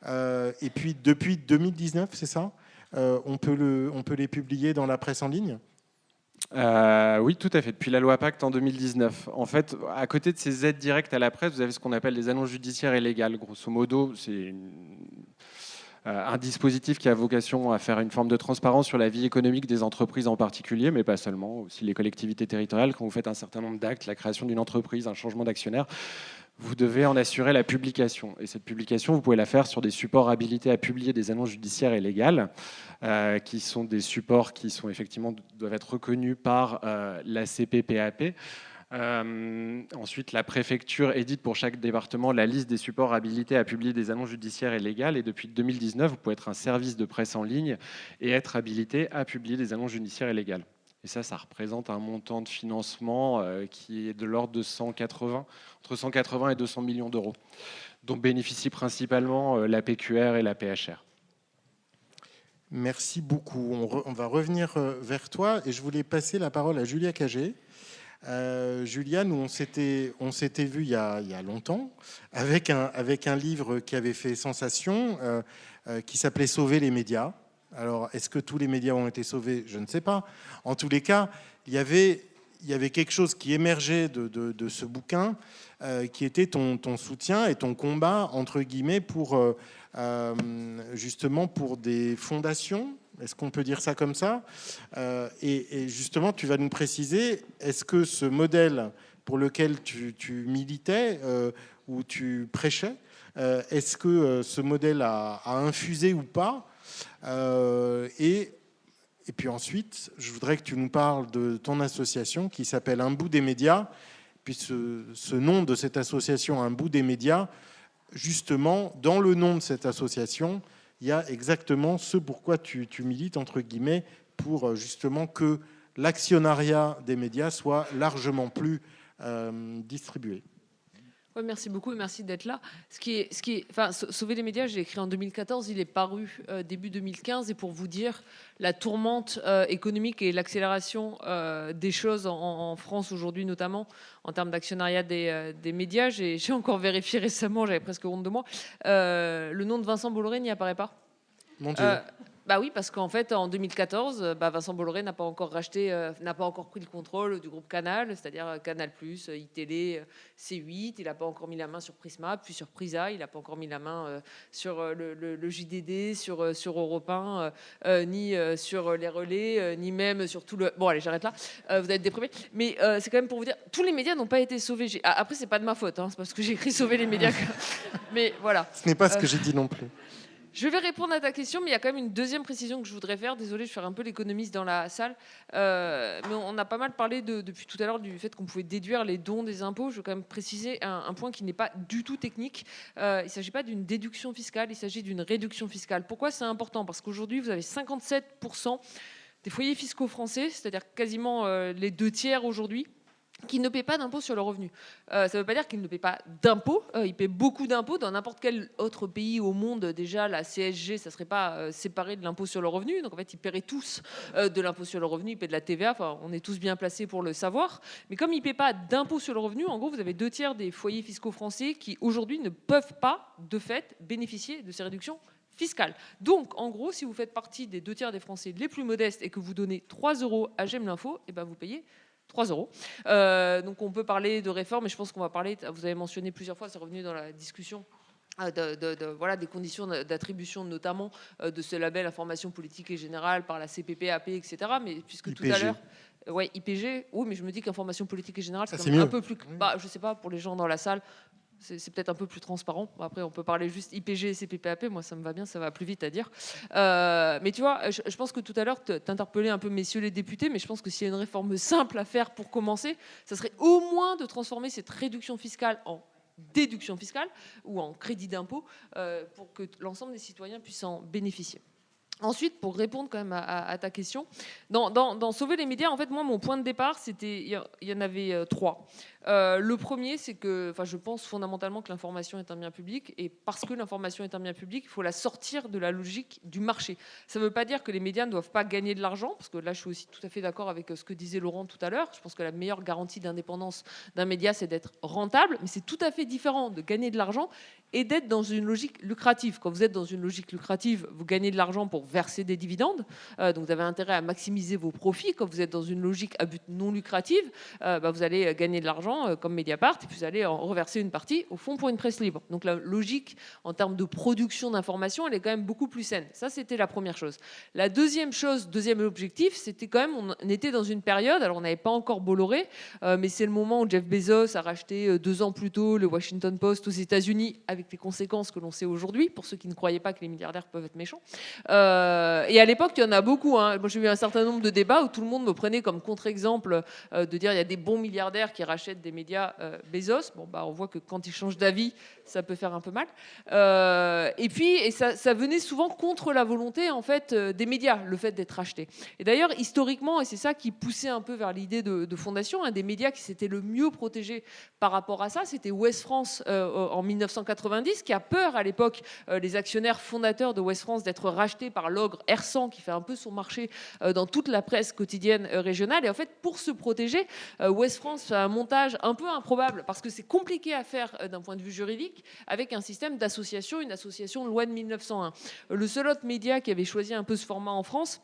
et puis depuis 2019, c'est ça, on peut les publier dans la presse en ligne.
Oui, tout à fait. Depuis la loi Pacte en 2019. En fait, à côté de ces aides directes à la presse, vous avez ce qu'on appelle les annonces judiciaires et légales. Grosso modo, c'est un dispositif qui a vocation à faire une forme de transparence sur la vie économique des entreprises en particulier, mais pas seulement, aussi les collectivités territoriales. Quand vous faites un certain nombre d'actes, la création d'une entreprise, un changement d'actionnaire, vous devez en assurer la publication. Et cette publication, vous pouvez la faire sur des supports habilités à publier des annonces judiciaires et légales, qui sont des supports qui sont effectivement doivent être reconnus par la CPPAP. Ensuite, la préfecture édite pour chaque département la liste des supports habilités à publier des annonces judiciaires et légales. Et depuis 2019, vous pouvez être un service de presse en ligne et être habilité à publier des annonces judiciaires et légales. Et ça représente un montant de financement qui est de l'ordre de entre 180 et 200 millions d'euros, dont bénéficient principalement la PQR et la PHR.
Merci beaucoup. On va revenir vers toi et je voulais passer la parole à Julia Cagé. Julia, nous on s'était vu il y a longtemps avec un livre qui avait fait sensation, qui s'appelait Sauver les médias. Alors, est-ce que tous les médias ont été sauvés? Je ne sais pas. En tous les cas, il y avait quelque chose qui émergeait de ce bouquin, qui était ton soutien et ton combat, entre guillemets, pour justement pour des fondations. Est-ce qu'on peut dire ça comme ça? Et justement, tu vas nous préciser, est-ce que ce modèle pour lequel tu militais ou tu prêchais, est-ce que ce modèle a infusé ou pas? Et puis ensuite, je voudrais que tu nous parles de ton association qui s'appelle Un bout des médias. Puis ce nom de cette association, Un bout des médias, justement, dans le nom de cette association, il y a exactement ce pourquoi tu milites, entre guillemets, pour justement que l'actionnariat des médias soit largement plus distribué.
Ouais, merci beaucoup et merci d'être là. Sauver les médias, j'ai écrit en 2014, il est paru début 2015. Et pour vous dire, la tourmente économique et l'accélération des choses en France aujourd'hui, notamment en termes d'actionnariat des médias, j'ai encore vérifié récemment, j'avais presque honte de moi, le nom de Vincent Bolloré n'y apparaît pas.
Mon Dieu.
Bah oui, parce qu'en fait, en 2014, Vincent Bolloré n'a pas encore pris le contrôle du groupe Canal, c'est-à-dire Canal+, iTélé, C8. Il n'a pas encore mis la main sur Prisma, puis sur Prisa. Il n'a pas encore mis la main sur le JDD, sur Europe 1, ni sur les relais, ni même sur tout le... Bon, allez, j'arrête là. Vous êtes déprimés. Mais c'est quand même pour vous dire, tous les médias n'ont pas été sauvés. Après, c'est pas de ma faute, hein, c'est parce que j'ai écrit Sauver les médias. Mais voilà.
Ce n'est pas ce que j'ai dit non plus.
Je vais répondre à ta question, mais il y a quand même une deuxième précision que je voudrais faire. Désolée, je fais un peu l'économiste dans la salle. Mais on a pas mal parlé depuis tout à l'heure du fait qu'on pouvait déduire les dons des impôts. Je veux quand même préciser un point qui n'est pas du tout technique. Il ne s'agit pas d'une déduction fiscale, il s'agit d'une réduction fiscale. Pourquoi c'est important? Parce qu'aujourd'hui, vous avez 57% des foyers fiscaux français, c'est-à-dire quasiment les 2/3 aujourd'hui, qui ne paient pas d'impôt sur le revenu. Ça ne veut pas dire qu'ils ne paient pas d'impôts. Ils paient beaucoup d'impôts. Dans n'importe quel autre pays au monde, déjà, la CSG, ça ne serait pas séparé de l'impôt sur le revenu. Donc, en fait, ils paieraient tous de l'impôt sur le revenu. Ils paient de la TVA. Enfin, on est tous bien placés pour le savoir. Mais comme ils ne paient pas d'impôt sur le revenu, en gros, vous avez 2/3 des foyers fiscaux français qui, aujourd'hui, ne peuvent pas, de fait, bénéficier de ces réductions fiscales. Donc, en gros, si vous faites partie des 2/3 des Français les plus modestes et que vous donnez 3 € à J'aime l'info, et ben vous payez 3 €. Donc on peut parler de réforme, mais je pense qu'on va parler, vous avez mentionné plusieurs fois, c'est revenu dans la discussion, voilà, des conditions d'attribution, notamment de ce label information politique et générale par la CPPAP, etc. Mais puisque
IPG.
tout à l'heure... Ouais, IPG, oui, mais je me dis qu'information politique et générale, c'est
mieux.
un peu plus... je sais pas, pour les gens dans la salle... C'est peut-être un peu plus transparent. Après, on peut parler juste IPG et CPPAP. Moi, ça me va bien, ça va plus vite à dire. Mais tu vois, je pense que tout à l'heure, tu interpellais un peu messieurs les députés, mais je pense que s'il y a une réforme simple à faire pour commencer, ça serait au moins de transformer cette réduction fiscale en déduction fiscale ou en crédit d'impôt pour que l'ensemble des citoyens puissent en bénéficier. Ensuite, pour répondre quand même à ta question, dans Sauver les médias, en fait, moi, mon point de départ, c'était, il y en avait 3. Le premier, c'est que, je pense fondamentalement que l'information est un bien public, et parce que l'information est un bien public, il faut la sortir de la logique du marché. Ça ne veut pas dire que les médias ne doivent pas gagner de l'argent, parce que là, je suis aussi tout à fait d'accord avec ce que disait Laurent tout à l'heure. Je pense que la meilleure garantie d'indépendance d'un média, c'est d'être rentable, mais c'est tout à fait différent de gagner de l'argent et d'être dans une logique lucrative. Quand vous êtes dans une logique lucrative, vous gagnez de l'argent pour verser des dividendes, donc vous avez intérêt à maximiser vos profits. Quand vous êtes dans une logique à but non lucratif, vous allez gagner de l'argent d'argent, comme Mediapart, et puis vous allez en reverser une partie au fond pour une presse libre. Donc la logique en termes de production d'informations, elle est quand même beaucoup plus saine. Ça, c'était la première chose. La deuxième chose, deuxième objectif, c'était quand même, on était dans une période, alors on n'avait pas encore Bolloré, mais c'est le moment où Jeff Bezos a racheté 2 ans plus tôt le Washington Post aux États-Unis, avec les conséquences que l'on sait aujourd'hui, pour ceux qui ne croyaient pas que les milliardaires peuvent être méchants. Et à l'époque, il y en a beaucoup. Moi, j'ai eu un certain nombre de débats où tout le monde me prenait comme contre-exemple de dire il y a des bons milliardaires qui rachètent des médias Bezos. Bon, on voit que quand ils changent d'avis, ça peut faire un peu mal. Et puis, ça venait souvent contre la volonté en fait des médias, le fait d'être racheté. Et d'ailleurs, historiquement, et c'est ça qui poussait un peu vers l'idée de fondation, un des médias qui s'était le mieux protégé par rapport à ça, c'était Ouest France en 1990, qui a peur à l'époque, les actionnaires fondateurs de Ouest France, d'être rachetés par l'ogre Hersant, qui fait un peu son marché dans toute la presse quotidienne régionale. Et en fait, pour se protéger, Ouest France fait un montage un peu improbable, parce que c'est compliqué à faire d'un point de vue juridique, avec un système d'association, une association loi de 1901. Le seul autre média qui avait choisi un peu ce format en France,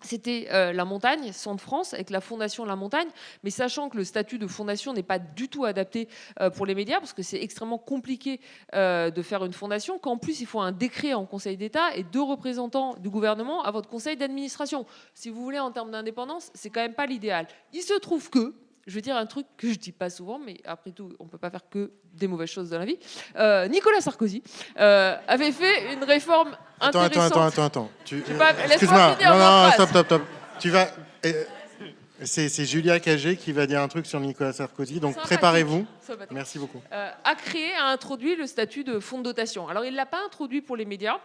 c'était La Montagne, Centre France, avec la fondation La Montagne, mais sachant que le statut de fondation n'est pas du tout adapté pour les médias, parce que c'est extrêmement compliqué de faire une fondation, qu'en plus il faut un décret en Conseil d'État et 2 représentants du gouvernement à votre conseil d'administration. Si vous voulez, en termes d'indépendance, c'est quand même pas l'idéal. Il se trouve que, je vais dire un truc que je dis pas souvent, mais après tout, on peut pas faire que des mauvaises choses dans la vie. Nicolas Sarkozy avait fait une réforme intéressante.
Attends.
Excuse-moi.
Non, stop. Tu vas... C'est Julia Cagé qui va dire un truc sur Nicolas Sarkozy, donc préparez-vous. Merci beaucoup.
A introduit le statut de fonds de dotation. Alors, il ne l'a pas introduit pour les médias.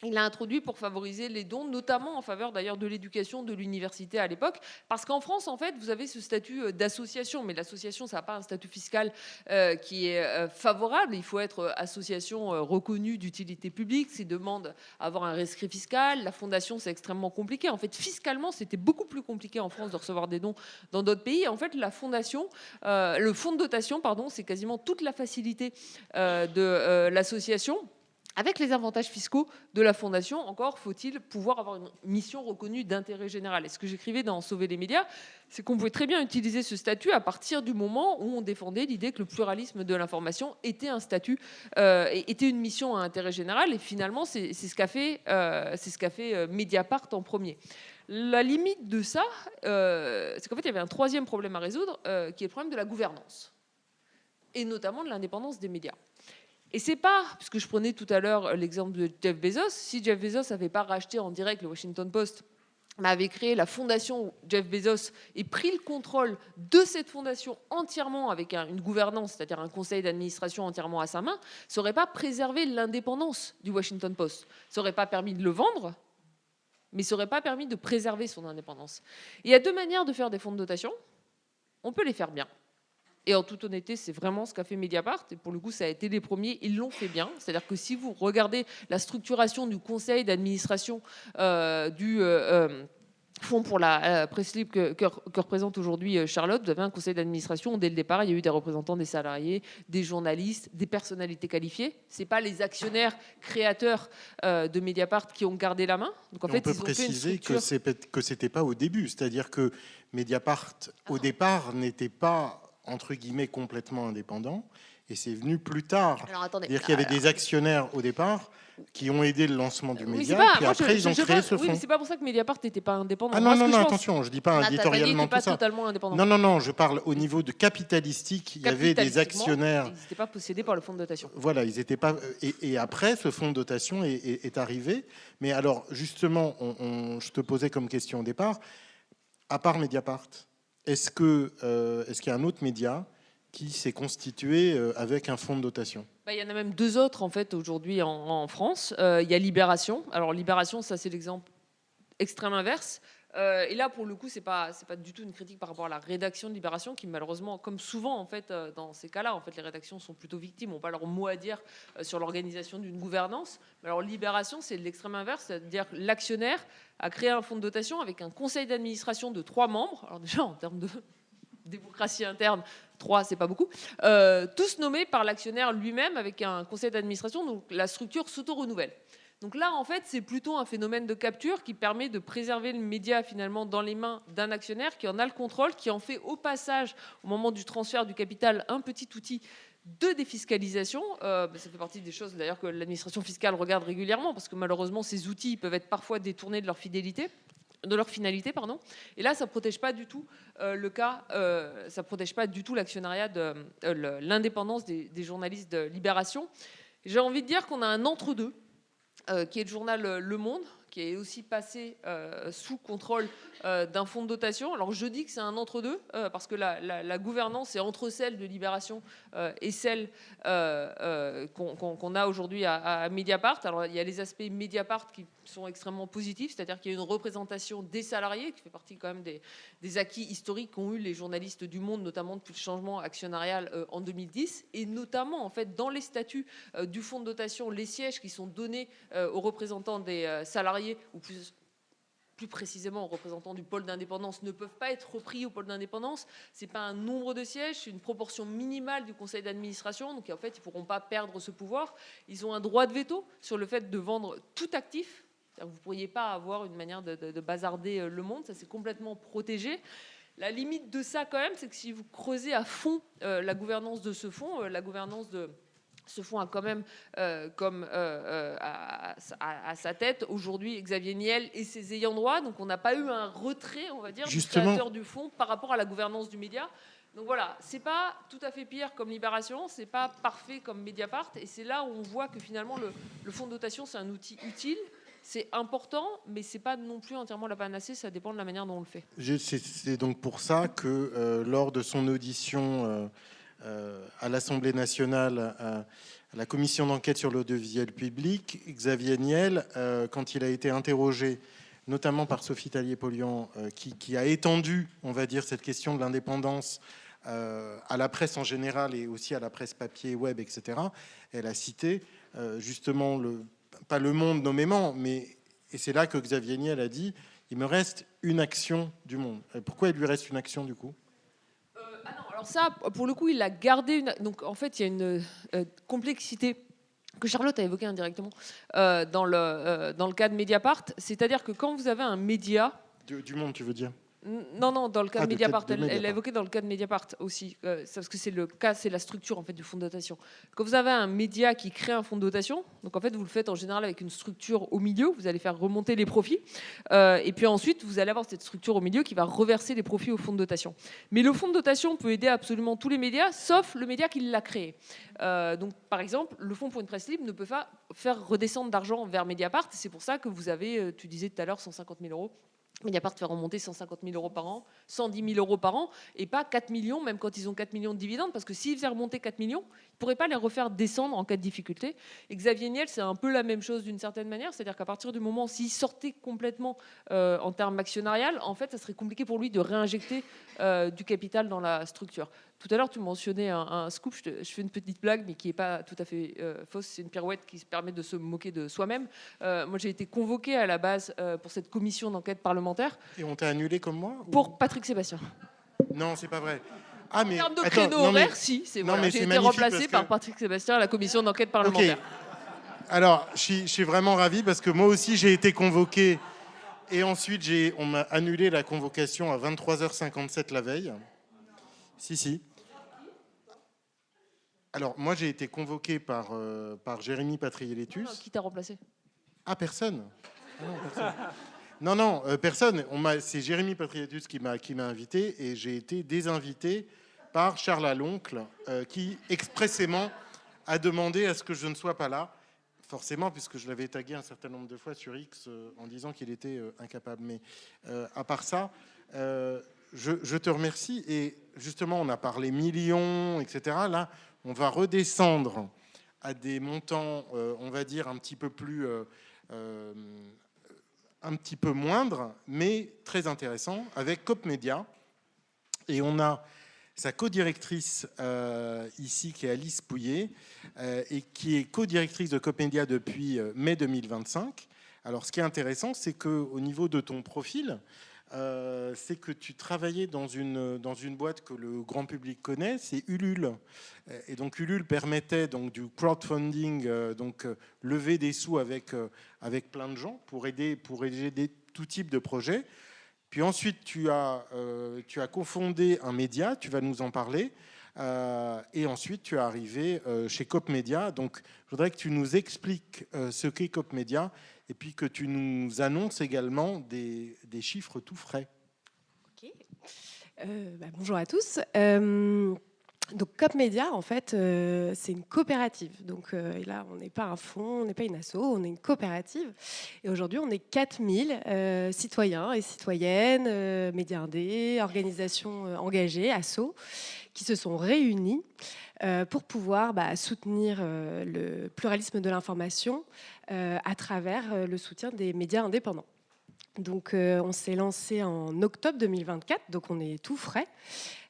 Il l'a introduit pour favoriser les dons, notamment en faveur d'ailleurs de l'éducation, de l'université à l'époque. Parce qu'en France, en fait, vous avez ce statut d'association. Mais l'association, ça n'a pas un statut fiscal qui est favorable. Il faut être association reconnue d'utilité publique. Ça demande à avoir un rescrit fiscal. La fondation, c'est extrêmement compliqué. En fait, fiscalement, c'était beaucoup plus compliqué en France de recevoir des dons dans d'autres pays. En fait, la fondation, le fonds de dotation, pardon, c'est quasiment toute la facilité de l'association. Avec les avantages fiscaux de la fondation, encore faut-il pouvoir avoir une mission reconnue d'intérêt général. Et ce que j'écrivais dans Sauver les médias, c'est qu'on pouvait très bien utiliser ce statut à partir du moment où on défendait l'idée que le pluralisme de l'information était un statut, était une mission à intérêt général. Et finalement, c'est ce qu'a fait Mediapart en premier. La limite de ça, c'est qu'en fait, il y avait un troisième problème à résoudre, qui est le problème de la gouvernance, et notamment de l'indépendance des médias. Et c'est pas, puisque je prenais tout à l'heure l'exemple de Jeff Bezos, si Jeff Bezos n'avait pas racheté en direct le Washington Post, mais avait créé la fondation Jeff Bezos et pris le contrôle de cette fondation entièrement avec une gouvernance, c'est-à-dire un conseil d'administration entièrement à sa main, ça n'aurait pas préservé l'indépendance du Washington Post. Ça n'aurait pas permis de le vendre, mais ça n'aurait pas permis de préserver son indépendance. Et il y a 2 manières de faire des fonds de dotation. On peut les faire bien. Et en toute honnêteté, c'est vraiment ce qu'a fait Mediapart. Et pour le coup, ça a été les premiers. Ils l'ont fait bien. C'est-à-dire que si vous regardez la structuration du conseil d'administration du fonds pour la presse libre que représente aujourd'hui Charlotte, vous avez un conseil d'administration où dès le départ, il y a eu des représentants des salariés, des journalistes, des personnalités qualifiées. Ce n'est pas les actionnaires créateurs de Mediapart qui ont gardé la main. Donc, en fait,
on peut préciser que ce n'était pas au début. C'est-à-dire que Mediapart, au départ, n'était pas entre guillemets complètement indépendant, et c'est venu plus tard. C'est-à-dire qu'il y avait des actionnaires au départ qui ont aidé le lancement du média, puis après ils ont créé ce fonds.
Oui, mais c'est pas pour ça que Mediapart n'était pas indépendant.
Ah non, attention, je dis pas éditorialement tout ça.
Totalement indépendant.
Non, je parle au niveau de capitalistique, il y avait des actionnaires.
Ils n'étaient pas possédés par le fonds de dotation.
Voilà, ils n'étaient pas. Et après, ce fonds de dotation est arrivé. Mais alors, justement, je te posais comme question au départ, à part Mediapart, est-ce qu'il y a un autre média qui s'est constitué avec un fonds de dotation?
Il y en a même 2 autres en fait aujourd'hui en France. Il y a Libération. Alors Libération, ça c'est l'exemple extrême inverse. Et là pour le coup, c'est pas du tout une critique par rapport à la rédaction de Libération, qui malheureusement, comme souvent en fait dans ces cas-là, en fait les rédactions sont plutôt victimes, n'ont pas leur mot à dire sur l'organisation d'une gouvernance. Mais alors Libération, c'est l'extrême inverse, c'est-à-dire l'actionnaire a créé un fonds de dotation avec un conseil d'administration de 3 membres. Alors déjà en termes de démocratie interne, 3, c'est pas beaucoup. Tous nommés par l'actionnaire lui-même avec un conseil d'administration, donc la structure s'auto-renouvelle. Donc là, en fait, c'est plutôt un phénomène de capture qui permet de préserver le média finalement dans les mains d'un actionnaire qui en a le contrôle, qui en fait au passage, au moment du transfert du capital, un petit outil de défiscalisation. Ça fait partie des choses d'ailleurs que l'administration fiscale regarde régulièrement, parce que malheureusement, ces outils peuvent être parfois détournés de leur finalité. Et là, ça protège pas du tout ça protège pas du tout l'actionnariat, l'indépendance des journalistes de Libération. J'ai envie de dire qu'on a un entre-deux, qui est le journal Le Monde, qui est aussi passé sous contrôle d'un fonds de dotation. Alors je dis que c'est un entre-deux, parce que la gouvernance est entre celle de Libération et celle qu'on a aujourd'hui à Mediapart. Alors il y a les aspects Mediapart qui sont extrêmement positifs, c'est-à-dire qu'il y a une représentation des salariés, qui fait partie quand même des acquis historiques qu'ont eu les journalistes du Monde, notamment depuis le changement actionnarial en 2010, et notamment en fait dans les statuts du fonds de dotation, les sièges qui sont donnés aux représentants des salariés, ou plus précisément aux représentants du pôle d'indépendance, ne peuvent pas être repris au pôle d'indépendance. Ce n'est pas un nombre de sièges, c'est une proportion minimale du conseil d'administration. Donc en fait, ils ne pourront pas perdre ce pouvoir. Ils ont un droit de veto sur le fait de vendre tout actif. Vous ne pourriez pas avoir une manière de bazarder Le Monde. Ça, c'est complètement protégé. La limite de ça, quand même, c'est que si vous creusez à fond la gouvernance de ce fonds, la gouvernance de ce fonds a quand même à sa tête aujourd'hui Xavier Niel et ses ayants droit. Donc on n'a pas eu un retrait, on va dire, du créateur du fonds par rapport à la gouvernance du média. Donc voilà, c'est pas tout à fait pire comme Libération, c'est pas parfait comme Mediapart, et c'est là où on voit que finalement le fonds de dotation, c'est un outil utile. C'est important, mais c'est pas non plus entièrement la panacée, ça dépend de la manière dont on le fait.
C'est donc pour ça que lors de son audition à l'Assemblée nationale, à la commission d'enquête sur l'audiovisuel public, Xavier Niel, quand il a été interrogé, notamment par Sophie Tallier-Polian, qui a étendu, on va dire, cette question de l'indépendance à la presse en général et aussi à la presse papier, web, etc. Elle a cité justement, pas Le Monde nommément, mais et c'est là que Xavier Niel a dit « Il me reste une action du Monde ». Pourquoi il lui reste une action du coup ?
Alors ça, pour le coup, il a gardé Donc en fait, il y a une complexité que Charlotte a évoquée indirectement dans le cas de Mediapart. C'est-à-dire que quand vous avez un média...
Du Monde, tu veux dire ?
Non, dans le cas de Mediapart.
Elle
l'a évoqué dans le cas de Mediapart aussi, parce que c'est le cas, c'est la structure en fait du fonds de dotation. Quand vous avez un média qui crée un fonds de dotation, donc en fait vous le faites en général avec une structure au milieu, vous allez faire remonter les profits, et puis ensuite vous allez avoir cette structure au milieu qui va reverser les profits au fonds de dotation. Mais le fonds de dotation peut aider absolument tous les médias, sauf le média qui l'a créé. Donc par exemple, le Fonds pour une presse libre ne peut pas faire redescendre d'argent vers Mediapart. C'est pour ça que vous avez, tu disais tout à l'heure, 150 000 euros. Mediapart fait remonter 150 000 euros par an, 110 000 euros par an, et pas 4 millions, même quand ils ont 4 millions de dividendes, parce que s'ils faisaient remonter 4 millions, ils ne pourraient pas les refaire descendre en cas de difficulté. Et Xavier Niel, c'est un peu la même chose d'une certaine manière, c'est-à-dire qu'à partir du moment où s'il sortait complètement en termes actionnarial, en fait, ça serait compliqué pour lui de réinjecter du capital dans la structure. Tout à l'heure, tu mentionnais un scoop, je fais une petite blague, mais qui n'est pas tout à fait fausse, c'est une pirouette qui se permet de se moquer de soi-même. Moi, j'ai été convoqué à la base pour cette commission d'enquête parlementaire.
Et on t'a annulé comme moi
Pour Patrick Sébastien.
Non, c'est pas vrai. Ah, mais,
en termes de créneau horaire, si. J'ai été remplacé par Patrick Sébastien à la commission d'enquête parlementaire.
Okay. Alors, je suis vraiment ravi parce que moi aussi, j'ai été convoqué. Et ensuite, on m'a annulé la convocation à 23h57 la veille. Si. Alors, moi, j'ai été convoqué par Jérémy Patriélétus.
Qui t'a remplacé ?
Ah, personne. Non, personne. C'est Jérémy Patriélétus qui m'a invité et j'ai été désinvité par Charles Aloncle qui expressément a demandé à ce que je ne sois pas là. Forcément, puisque je l'avais tagué un certain nombre de fois sur X en disant qu'il était incapable. Mais à part ça... Je te remercie. Et justement, on a parlé millions, etc. Là, on va redescendre à des montants, on va dire, un petit peu moindres, mais très intéressants, avec Coop Média. Et on a sa co-directrice ici, qui est Alice Pouillet, et qui est co-directrice de Coop Média depuis mai 2025. Alors, ce qui est intéressant, c'est qu'au niveau de ton profil, c'est que tu travaillais dans une boîte que le grand public connaît, c'est Ulule. Et donc Ulule permettait donc du crowdfunding, lever des sous avec plein de gens pour aider tout type de projet. Puis ensuite, tu as cofondé un média, tu vas nous en parler. Et ensuite, tu es arrivé chez Coop Média. Donc, je voudrais que tu nous expliques ce qu'est Coop Média et puis que tu nous annonces également des chiffres tout frais.
Ok. Bonjour à tous. Donc Coop Média, en fait, c'est une coopérative. Donc là, on n'est pas un fonds, on n'est pas une asso, on est une coopérative. Et aujourd'hui, on est 4000 citoyens et citoyennes, médias indés, organisations engagées, assos, qui se sont réunis pour pouvoir soutenir le pluralisme de l'information à travers le soutien des médias indépendants. Donc on s'est lancé en octobre 2024, donc on est tout frais,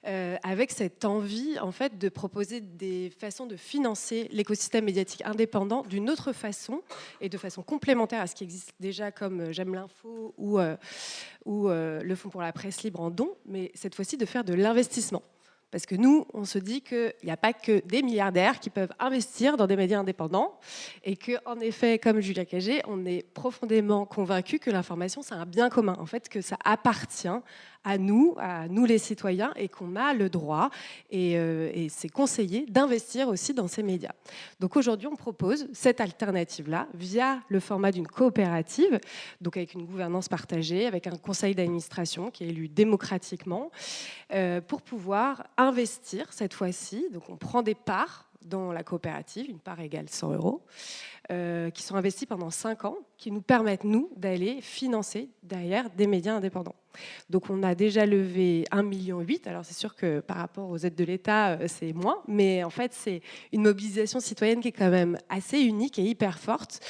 avec cette envie en fait de proposer des façons de financer l'écosystème médiatique indépendant d'une autre façon et de façon complémentaire à ce qui existe déjà comme J'aime l'info ou le Fonds pour la presse libre en don, mais cette fois-ci de faire de l'investissement. Parce que nous, on se dit qu'il n'y a pas que des milliardaires qui peuvent investir dans des médias indépendants et qu'en effet, comme Julia Cagé, on est profondément convaincus que l'information, c'est un bien commun. En fait, que ça appartient à nous les citoyens, et qu'on a le droit, et c'est conseillé d'investir aussi dans ces médias. Donc aujourd'hui, on propose cette alternative-là via le format d'une coopérative, donc avec une gouvernance partagée, avec un conseil d'administration qui est élu démocratiquement, pour pouvoir investir cette fois-ci. Donc on prend des parts dans la coopérative, une part égale 100 €, qui sont investis pendant 5 ans, qui nous permettent, nous, d'aller financer derrière des médias indépendants. Donc on a déjà levé 1,8 million. Alors c'est sûr que par rapport aux aides de l'État, c'est moins, mais en fait c'est une mobilisation citoyenne qui est quand même assez unique et hyper forte.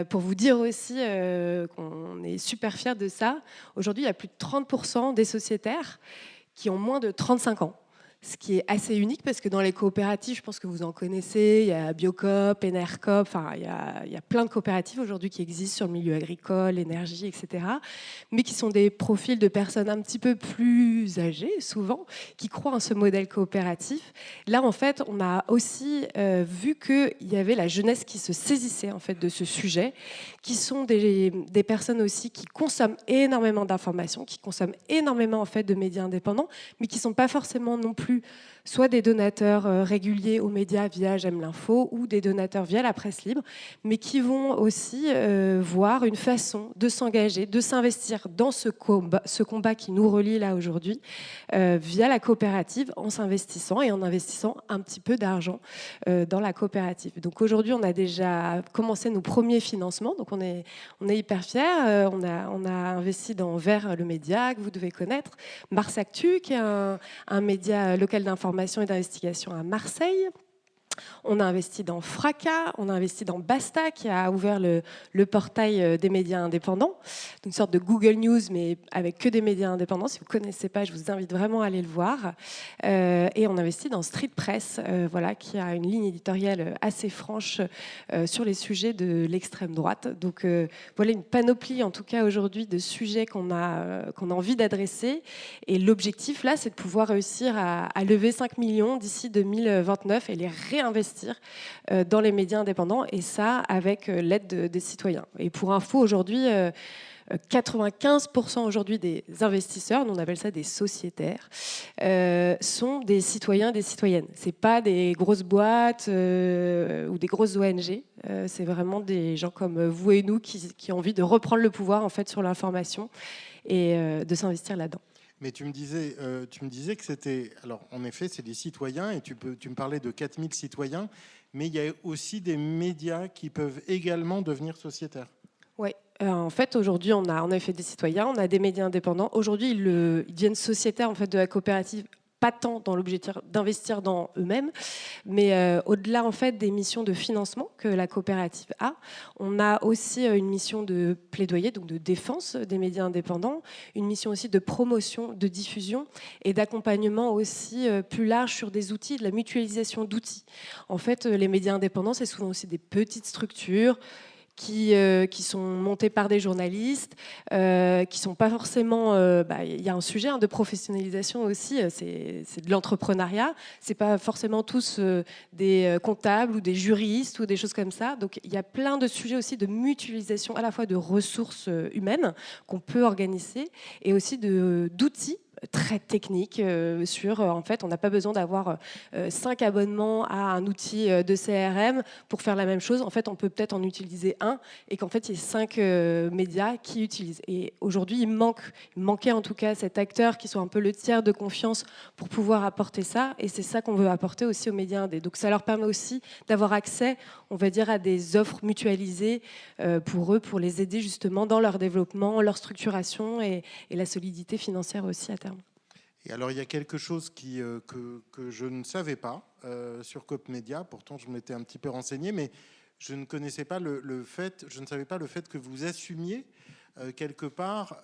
Pour vous dire aussi qu'on est super fiers de ça, aujourd'hui il y a plus de 30% des sociétaires qui ont moins de 35 ans. Ce qui est assez unique parce que dans les coopératives, je pense que vous en connaissez, il y a Biocoop, Enercoop, enfin il y a plein de coopératives aujourd'hui qui existent sur le milieu agricole, énergie, etc. Mais qui sont des profils de personnes un petit peu plus âgées, souvent, qui croient en ce modèle coopératif. Là, en fait, on a aussi vu qu'il y avait la jeunesse qui se saisissait en fait de ce sujet, qui sont des personnes aussi qui consomment énormément d'informations, qui consomment énormément en fait de médias indépendants, mais qui ne sont pas forcément non plus soit des donateurs réguliers aux médias via J'aime l'info ou des donateurs via la presse libre, mais qui vont aussi voir une façon de s'engager, de s'investir dans ce combat qui nous relie là aujourd'hui via la coopérative, en s'investissant et en investissant un petit peu d'argent dans la coopérative. Donc aujourd'hui, on a déjà commencé nos premiers financements, donc on est hyper fiers. On a investi dans Vert le média, que vous devez connaître, Mars Actu, qui est un média local d'information et d'investigation à Marseille. On a investi dans Fracas, on a investi dans Basta, qui a ouvert le portail des médias indépendants, une sorte de Google News, mais avec que des médias indépendants. Si vous ne connaissez pas, je vous invite vraiment à aller le voir. Et on investit dans Street Press, qui a une ligne éditoriale assez franche sur les sujets de l'extrême droite. Donc voilà une panoplie, en tout cas aujourd'hui, de sujets qu'on a envie d'adresser. Et l'objectif, là, c'est de pouvoir réussir à lever 5 millions d'ici 2029 et les réinvestir dans les médias indépendants, et ça avec l'aide des citoyens. Et pour info, aujourd'hui, 95% aujourd'hui des investisseurs, nous on appelle ça des sociétaires, sont des citoyens, des citoyennes. C'est pas des grosses boîtes ou des grosses ONG. C'est vraiment des gens comme vous et nous qui ont envie de reprendre le pouvoir en fait sur l'information et de s'investir là-dedans.
Mais tu me disais que c'était... Alors, en effet, c'est des citoyens, et tu me parlais de 4000 citoyens, mais il y a aussi des médias qui peuvent également devenir sociétaires.
Oui. En fait, aujourd'hui, on a en effet des citoyens, on a des médias indépendants. Aujourd'hui, ils deviennent sociétaires en fait, de la coopérative, pas tant dans l'objectif d'investir dans eux-mêmes, mais au-delà en fait des missions de financement que la coopérative a, on a aussi une mission de plaidoyer, donc de défense des médias indépendants, une mission aussi de promotion, de diffusion et d'accompagnement aussi plus large sur des outils, de la mutualisation d'outils. En fait, les médias indépendants, c'est souvent aussi des petites structures qui sont montés par des journalistes, qui sont pas forcément... il y a un sujet de professionnalisation aussi, c'est de l'entrepreneuriat. C'est pas forcément tous des comptables ou des juristes ou des choses comme ça. Donc il y a plein de sujets aussi de mutualisation à la fois de ressources humaines qu'on peut organiser et aussi d'outils très technique sur, en fait, on n'a pas besoin d'avoir 5 abonnements à un outil de CRM pour faire la même chose. En fait, on peut peut-être en utiliser un et qu'en fait, il y ait 5 médias qui utilisent. Et aujourd'hui, il manquait en tout cas cet acteur qui soit un peu le tiers de confiance pour pouvoir apporter ça. Et c'est ça qu'on veut apporter aussi aux médias indés. Donc, ça leur permet aussi d'avoir accès, on va dire, à des offres mutualisées pour eux, pour les aider justement dans leur développement, leur structuration et la solidité financière aussi à terme.
Et alors, il y a quelque chose que je ne savais pas sur Coop Média. Pourtant, je m'étais un petit peu renseigné, mais je ne connaissais pas je ne savais pas le fait que vous assumiez quelque part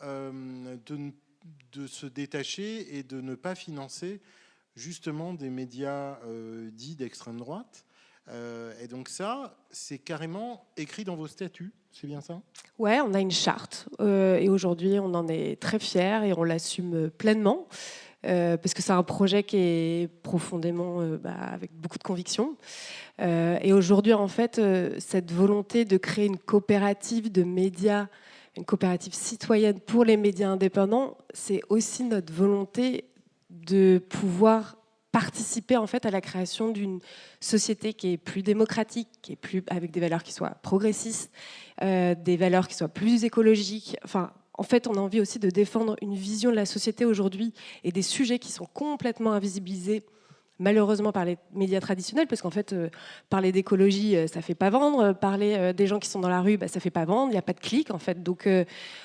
de se détacher et de ne pas financer justement des médias dits d'extrême droite. Et donc ça, c'est carrément écrit dans vos statuts, c'est bien ça ?
Ouais, on a une charte et aujourd'hui, on en est très fiers et on l'assume pleinement. Parce que c'est un projet qui est profondément avec beaucoup de conviction. Et aujourd'hui, en fait, cette volonté de créer une coopérative de médias, une coopérative citoyenne pour les médias indépendants, c'est aussi notre volonté de pouvoir participer en fait à la création d'une société qui est plus démocratique, qui est plus avec des valeurs qui soient progressistes, des valeurs qui soient plus écologiques. Enfin, en fait, on a envie aussi de défendre une vision de la société aujourd'hui et des sujets qui sont complètement invisibilisés, malheureusement, par les médias traditionnels, parce qu'en fait, parler d'écologie, ça ne fait pas vendre. Parler des gens qui sont dans la rue, ça ne fait pas vendre. Il n'y a pas de clic, en fait. Donc,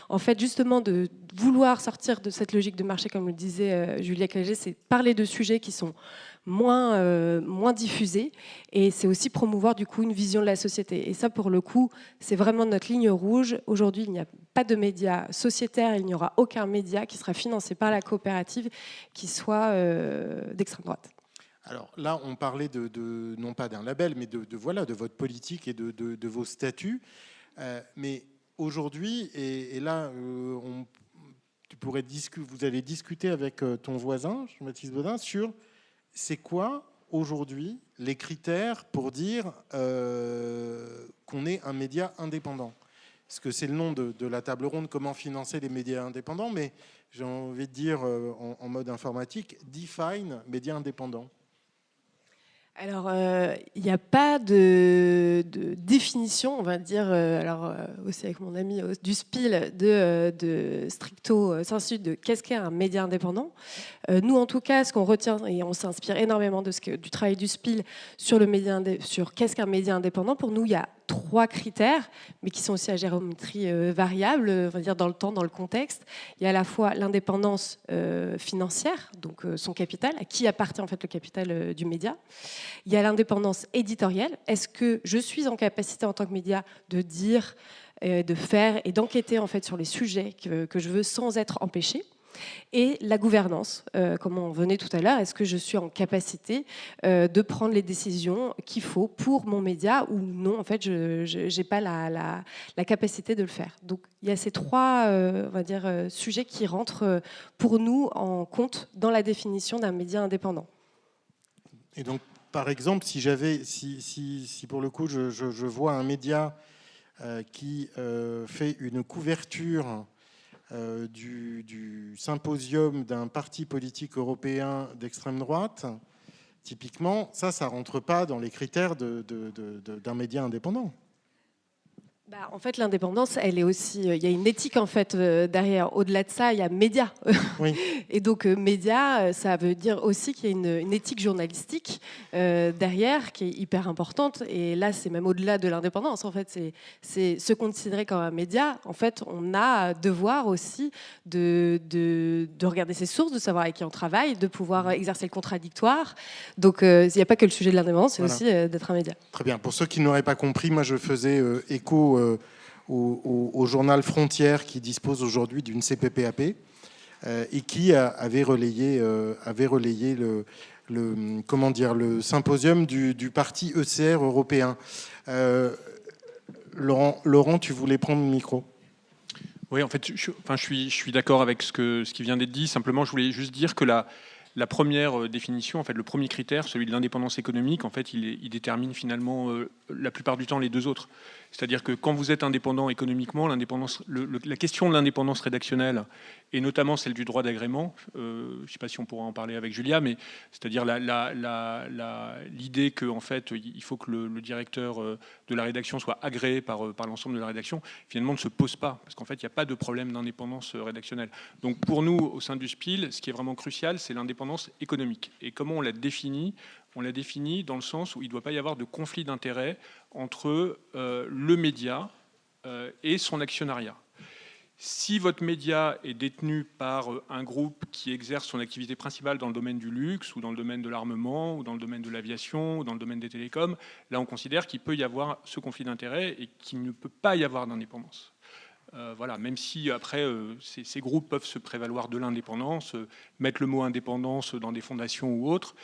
en fait, justement, de vouloir sortir de cette logique de marché, comme le disait Julia Clerget, c'est parler de sujets qui sont moins diffusés. Et c'est aussi promouvoir, du coup, une vision de la société. Et ça, pour le coup, c'est vraiment notre ligne rouge. Aujourd'hui, il n'y a pas de médias sociétaires. Il n'y aura aucun média qui sera financé par la coopérative qui soit d'extrême droite.
Alors là, on parlait non pas d'un label, mais de votre politique et de vos statuts. Mais aujourd'hui, et là, vous allez discuter avec ton voisin, Jean-Baptiste Baudin, sur c'est quoi aujourd'hui les critères pour dire qu'on est un média indépendant. Parce que c'est le nom de la table ronde, comment financer les médias indépendants, mais j'ai envie de dire en mode informatique, define médias indépendants.
Alors, il n'y a pas de définition, on va dire, aussi avec mon ami du SPIL, de stricto sensu de qu'est-ce qu'est un média indépendant. Nous, en tout cas, ce qu'on retient, et on s'inspire énormément du travail du SPIL sur qu'est-ce qu'un média indépendant, pour nous, il y a 3 critères, mais qui sont aussi à géométrie variable, on va dire dans le temps, dans le contexte. Il y a à la fois l'indépendance financière, donc son capital, à qui appartient en fait le capital du média. Il y a l'indépendance éditoriale. Est-ce que je suis en capacité en tant que média de dire, de faire et d'enquêter en fait sur les sujets que je veux sans être empêché? Et la gouvernance, comme on venait tout à l'heure, est-ce que je suis en capacité de prendre les décisions qu'il faut pour mon média ou non, en fait, je n'ai pas la capacité de le faire. Donc, il y a ces 3 on va dire, sujets qui rentrent pour nous en compte dans la définition d'un média indépendant.
Et donc, par exemple, si pour le coup, je vois un média qui fait une couverture du symposium d'un parti politique européen d'extrême droite, typiquement, ça ne rentre pas dans les critères d'un média indépendant.
En fait, l'indépendance, elle est aussi. Il y a une éthique en fait derrière. Au-delà de ça, il y a média.
Oui.
Et donc média, ça veut dire aussi qu'il y a une éthique journalistique derrière qui est hyper importante. Et là, c'est même au-delà de l'indépendance. En fait, c'est se considérer comme un média. En fait, on a devoir aussi de regarder ses sources, de savoir avec qui on travaille, de pouvoir exercer le contradictoire. Donc, il n'y a pas que le sujet de l'indépendance, c'est aussi d'être un média.
Très bien. Pour ceux qui n'auraient pas compris, moi, je faisais écho au journal Frontières qui dispose aujourd'hui d'une CPPAP et qui avait relayé le symposium du parti ECR européen. Laurent, tu voulais prendre le micro.
Oui, en fait, je suis d'accord avec ce qui vient d'être dit. Simplement, je voulais juste dire que la première définition, en fait, le premier critère, celui de l'indépendance économique, en fait, il détermine finalement la plupart du temps les deux autres. C'est-à-dire que quand vous êtes indépendant économiquement, la question de l'indépendance rédactionnelle, et notamment celle du droit d'agrément, je ne sais pas si on pourra en parler avec Julia, mais c'est-à-dire l'idée qu'en fait, il faut que le directeur de la rédaction soit agréé par l'ensemble de la rédaction, finalement ne se pose pas, parce qu'en fait, il n'y a pas de problème d'indépendance rédactionnelle. Donc pour nous, au sein du SPIL, ce qui est vraiment crucial, c'est l'indépendance économique. Et comment on la définit ? On l'a défini dans le sens où il ne doit pas y avoir de conflit d'intérêts entre le média et son actionnariat. Si votre média est détenu par un groupe qui exerce son activité principale dans le domaine du luxe, ou dans le domaine de l'armement, ou dans le domaine de l'aviation, ou dans le domaine des télécoms, là on considère qu'il peut y avoir ce conflit d'intérêts et qu'il ne peut pas y avoir d'indépendance. Voilà, même si après ces groupes peuvent se prévaloir de l'indépendance, mettre le mot indépendance dans des fondations ou autres,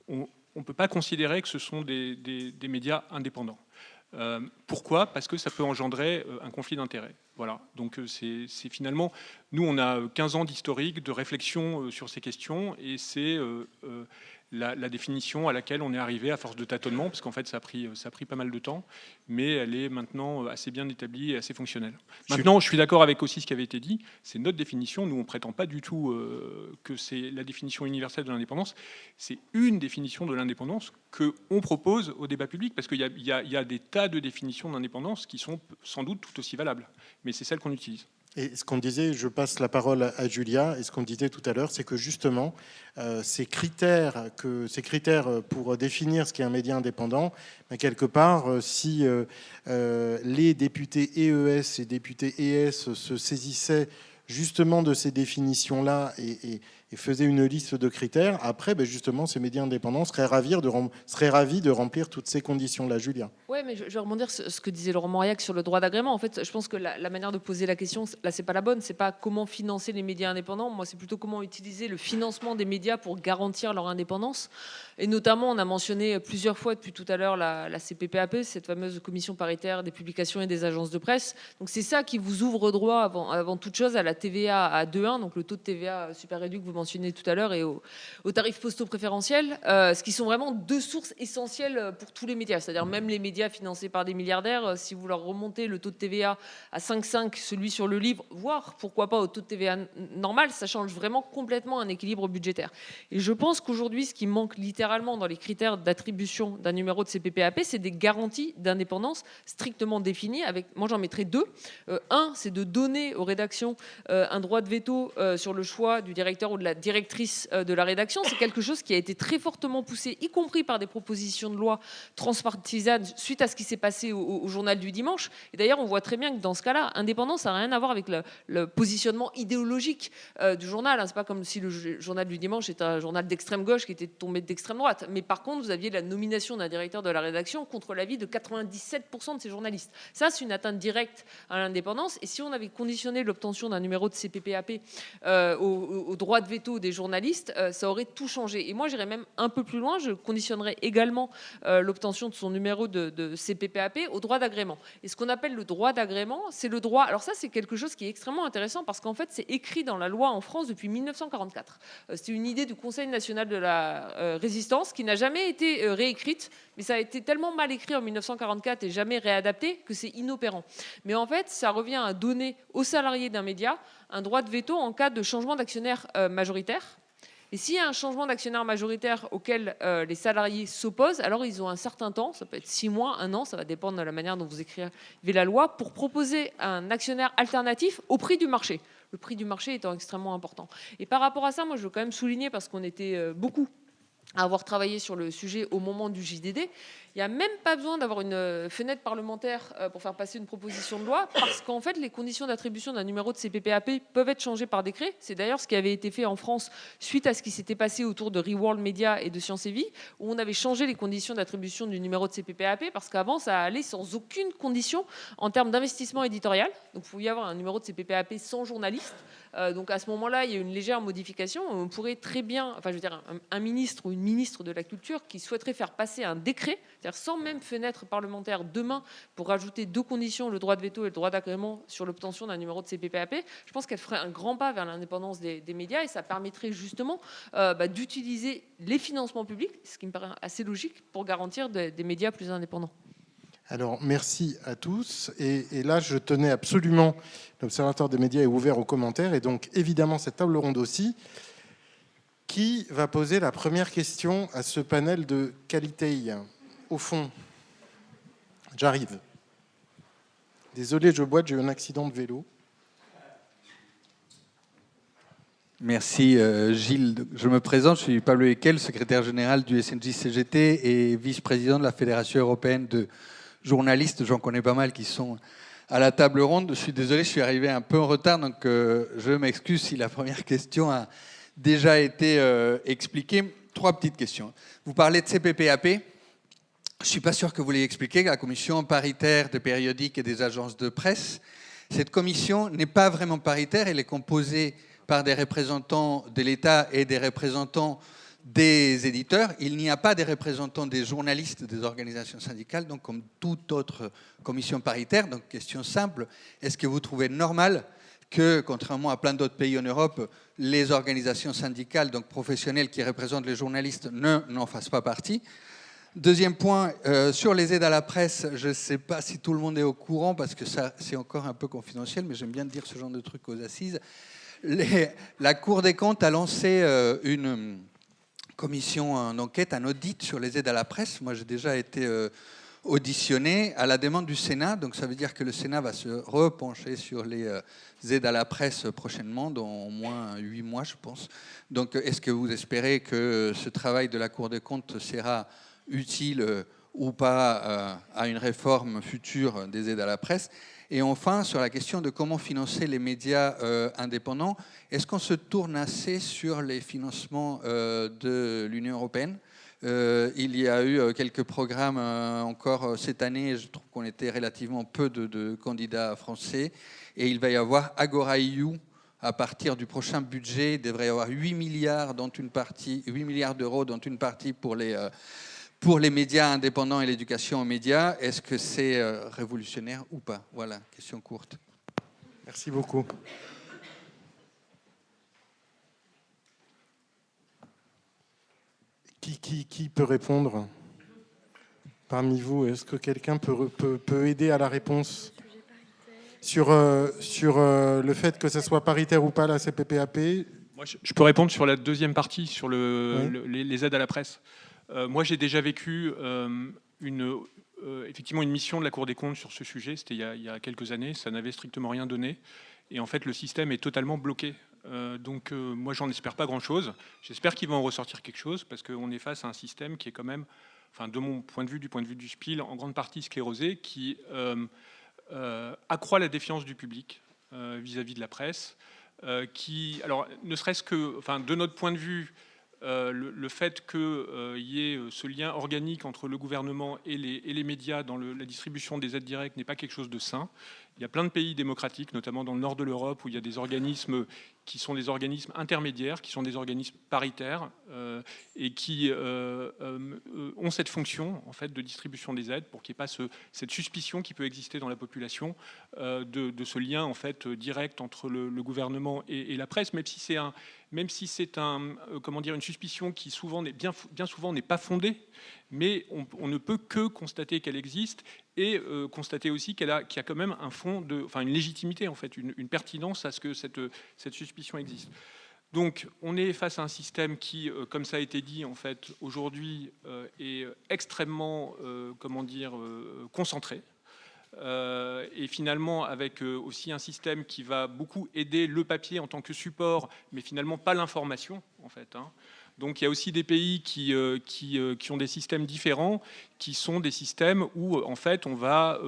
on ne peut pas considérer que ce sont des médias indépendants. Pourquoi ? Parce que ça peut engendrer un conflit d'intérêts. Voilà. Donc c'est finalement, nous on a 15 ans d'historique, de réflexion sur ces questions, et c'est la définition à laquelle on est arrivé à force de tâtonnement, parce qu'en fait ça a pris pas mal de temps, mais elle est maintenant assez bien établie et assez fonctionnelle. Maintenant, je suis d'accord avec aussi ce qui avait été dit, c'est notre définition, nous on prétend pas du tout que c'est la définition universelle de l'indépendance, c'est une définition de l'indépendance qu'on propose au débat public, parce qu'il y a des tas de définitions d'indépendance qui sont sans doute tout aussi valables, mais c'est celle qu'on utilise.
Et ce qu'on disait, je passe la parole à Julia, et ce qu'on disait tout à l'heure, c'est que justement, ces critères pour définir ce qu'est un média indépendant, mais quelque part, si les députés EES et députés ES se saisissaient justement de ces définitions-là et faisaient une liste de critères, après, justement, ces médias indépendants seraient ravis de remplir toutes ces conditions-là. Julia.
Oui, mais je vais rebondir sur ce que disait Laurent Mauriac sur le droit d'agrément. En fait, je pense que la manière de poser la question, là, c'est pas la bonne. C'est pas comment financer les médias indépendants. Moi, c'est plutôt comment utiliser le financement des médias pour garantir leur indépendance. Et notamment, on a mentionné plusieurs fois depuis tout à l'heure la CPPAP, cette fameuse commission paritaire des publications et des agences de presse. Donc, c'est ça qui vous ouvre droit, avant toute chose, à la TVA à 2,1, donc le taux de TVA super réduit que vous mentionnez tout à l'heure, et aux tarifs postaux préférentiels, ce qui sont vraiment deux sources essentielles pour tous les médias. C'est-à-dire même les médias financés par des milliardaires, si vous leur remontez le taux de TVA à 5,5, celui sur le livre, voire pourquoi pas au taux de TVA normal, ça change vraiment complètement un équilibre budgétaire. Et je pense qu'aujourd'hui, ce qui manque littéralement dans les critères d'attribution d'un numéro de CPPAP, c'est des garanties d'indépendance strictement définies. Moi, j'en mettrais deux. Un, c'est de donner aux rédactions un droit de veto sur le choix du directeur ou de la directrice de la rédaction. C'est quelque chose qui a été très fortement poussé, y compris par des propositions de loi transpartisanes suite à ce qui s'est passé au journal du dimanche. Et d'ailleurs, on voit très bien que dans ce cas-là, indépendance, ça n'a rien à voir avec le positionnement idéologique du journal. C'est pas comme si le journal du dimanche était un journal d'extrême gauche qui était tombé d'extrême droite. Mais par contre, vous aviez la nomination d'un directeur de la rédaction contre l'avis de 97% de ces journalistes. Ça, c'est une atteinte directe à l'indépendance. Et si on avait conditionné l'obtention d'un numéro de CPPAP au droit de veto des journalistes, ça aurait tout changé. Et moi, j'irais même un peu plus loin. Je conditionnerais également l'obtention de son numéro de CPPAP au droit d'agrément. Et ce qu'on appelle le droit d'agrément, c'est le droit... Alors ça, c'est quelque chose qui est extrêmement intéressant parce qu'en fait, c'est écrit dans la loi en France depuis 1944. C'était une idée du Conseil national de la résistance qui n'a jamais été réécrite, mais ça a été tellement mal écrit en 1944 et jamais réadapté que c'est inopérant. Mais en fait, ça revient à donner aux salariés d'un média un droit de veto en cas de changement d'actionnaire majoritaire. Et s'il y a un changement d'actionnaire majoritaire auquel les salariés s'opposent, alors ils ont un certain temps, ça peut être 6 mois, 1 an, ça va dépendre de la manière dont vous écrivez la loi, pour proposer un actionnaire alternatif au prix du marché. Le prix du marché étant extrêmement important. Et par rapport à ça, moi je veux quand même souligner, parce qu'on était beaucoup à avoir travaillé sur le sujet au moment du JDD, il n'y a même pas besoin d'avoir une fenêtre parlementaire pour faire passer une proposition de loi, parce qu'en fait, les conditions d'attribution d'un numéro de CPPAP peuvent être changées par décret. C'est d'ailleurs ce qui avait été fait en France suite à ce qui s'était passé autour de Reworld Media et de Science et Vie, où on avait changé les conditions d'attribution du numéro de CPPAP, parce qu'avant, ça allait sans aucune condition en termes d'investissement éditorial. Donc, il pouvait y avoir un numéro de CPPAP sans journaliste. Donc à ce moment-là, il y a une légère modification. On pourrait très bien, un ministre ou une ministre de la Culture qui souhaiterait faire passer un décret, c'est-à-dire sans même fenêtre parlementaire demain pour rajouter 2 conditions, le droit de veto et le droit d'agrément sur l'obtention d'un numéro de CPPAP, je pense qu'elle ferait un grand pas vers l'indépendance des médias et ça permettrait justement d'utiliser les financements publics, ce qui me paraît assez logique, pour garantir des médias plus indépendants.
Alors, merci à tous. Et là, je tenais absolument, l'Observatoire des médias est ouvert aux commentaires, et donc évidemment cette table ronde aussi. Qui va poser la première question à ce panel de qualité? Au fond, j'arrive. Désolé, je boite, j'ai eu un accident de vélo.
Merci Gilles. Je me présente, je suis Pablo Ekel, secrétaire général du SNJ-CGT et vice-président de la Fédération européenne de journalistes. J'en connais pas mal qui sont à la table ronde. Je suis désolé, je suis arrivé un peu en retard, donc je m'excuse si la première question a déjà été expliquée. 3 petites questions. Vous parlez de CPPAP. Je ne suis pas sûr que vous l'ayez expliqué, la commission paritaire des périodiques et des agences de presse. Cette commission n'est pas vraiment paritaire, elle est composée par des représentants de l'État et des représentants des éditeurs. Il n'y a pas des représentants des journalistes des organisations syndicales, donc comme toute autre commission paritaire. Donc, question simple, est-ce que vous trouvez normal que, contrairement à plein d'autres pays en Europe, les organisations syndicales, donc professionnelles, qui représentent les journalistes, n'en fassent pas partie? Deuxième point, sur les aides à la presse, je ne sais pas si tout le monde est au courant, parce que ça, c'est encore un peu confidentiel, mais j'aime bien dire ce genre de trucs aux assises. La Cour des comptes a lancé une commission d'enquête, un audit sur les aides à la presse. Moi, j'ai déjà été auditionné à la demande du Sénat. Donc, ça veut dire que le Sénat va se repencher sur les aides à la presse prochainement, dans au moins 8 mois, je pense. Donc, est-ce que vous espérez que ce travail de la Cour des comptes sera utile ou pas à une réforme future des aides à la presse? Et enfin, sur la question de comment financer les médias indépendants, est-ce qu'on se tourne assez sur les financements de l'Union européenne? Il y a eu quelques programmes encore cette année. Je trouve qu'on était relativement peu de candidats français. Et il va y avoir Agora.eu à partir du prochain budget. Il devrait y avoir 8 milliards d'euros, dont une partie pour les médias indépendants et l'éducation aux médias. Est-ce que c'est révolutionnaire ou pas? Voilà, question courte.
Merci beaucoup. Qui peut répondre parmi vous? Est-ce que quelqu'un peut aider à la réponse sur le fait que ça soit paritaire ou pas, la CPPAP?
Moi, je peux répondre sur la deuxième partie, sur les aides à la presse. Moi, j'ai déjà vécu effectivement une mission de la Cour des comptes sur ce sujet. C'était il y a quelques années. Ça n'avait strictement rien donné. Et en fait, le système est totalement bloqué. Donc, moi, j'en espère pas grand-chose. J'espère qu'il va en ressortir quelque chose, parce qu'on est face à un système qui est quand même, enfin, de mon point de vue, du point de vue du SPIL, en grande partie sclérosé, qui accroît la défiance du public vis-à-vis de la presse. Alors, ne serait-ce que, enfin, de notre point de vue, le fait qu'il y ait ce lien organique entre le gouvernement et les médias dans la distribution des aides directes n'est pas quelque chose de sain. Il y a plein de pays démocratiques, notamment dans le nord de l'Europe, où il y a des organismes qui sont des organismes intermédiaires, qui sont des organismes paritaires et qui ont cette fonction en fait, de distribution des aides pour qu'il n'y ait pas cette suspicion qui peut exister dans la population de ce lien en fait, direct entre le gouvernement et la presse, même si c'est une suspicion qui bien souvent n'est pas fondée, mais on ne peut que constater qu'elle existe et constater aussi qu'il y a quand même un fond une légitimité en fait, une pertinence à ce que cette suspicion existe. Donc, on est face à un système qui, comme ça a été dit, en fait, aujourd'hui, est extrêmement, concentré. Et finalement, avec aussi un système qui va beaucoup aider le papier en tant que support, mais finalement pas l'information, en fait. Donc, il y a aussi des pays qui ont des systèmes différents, qui sont des systèmes où, en fait, on va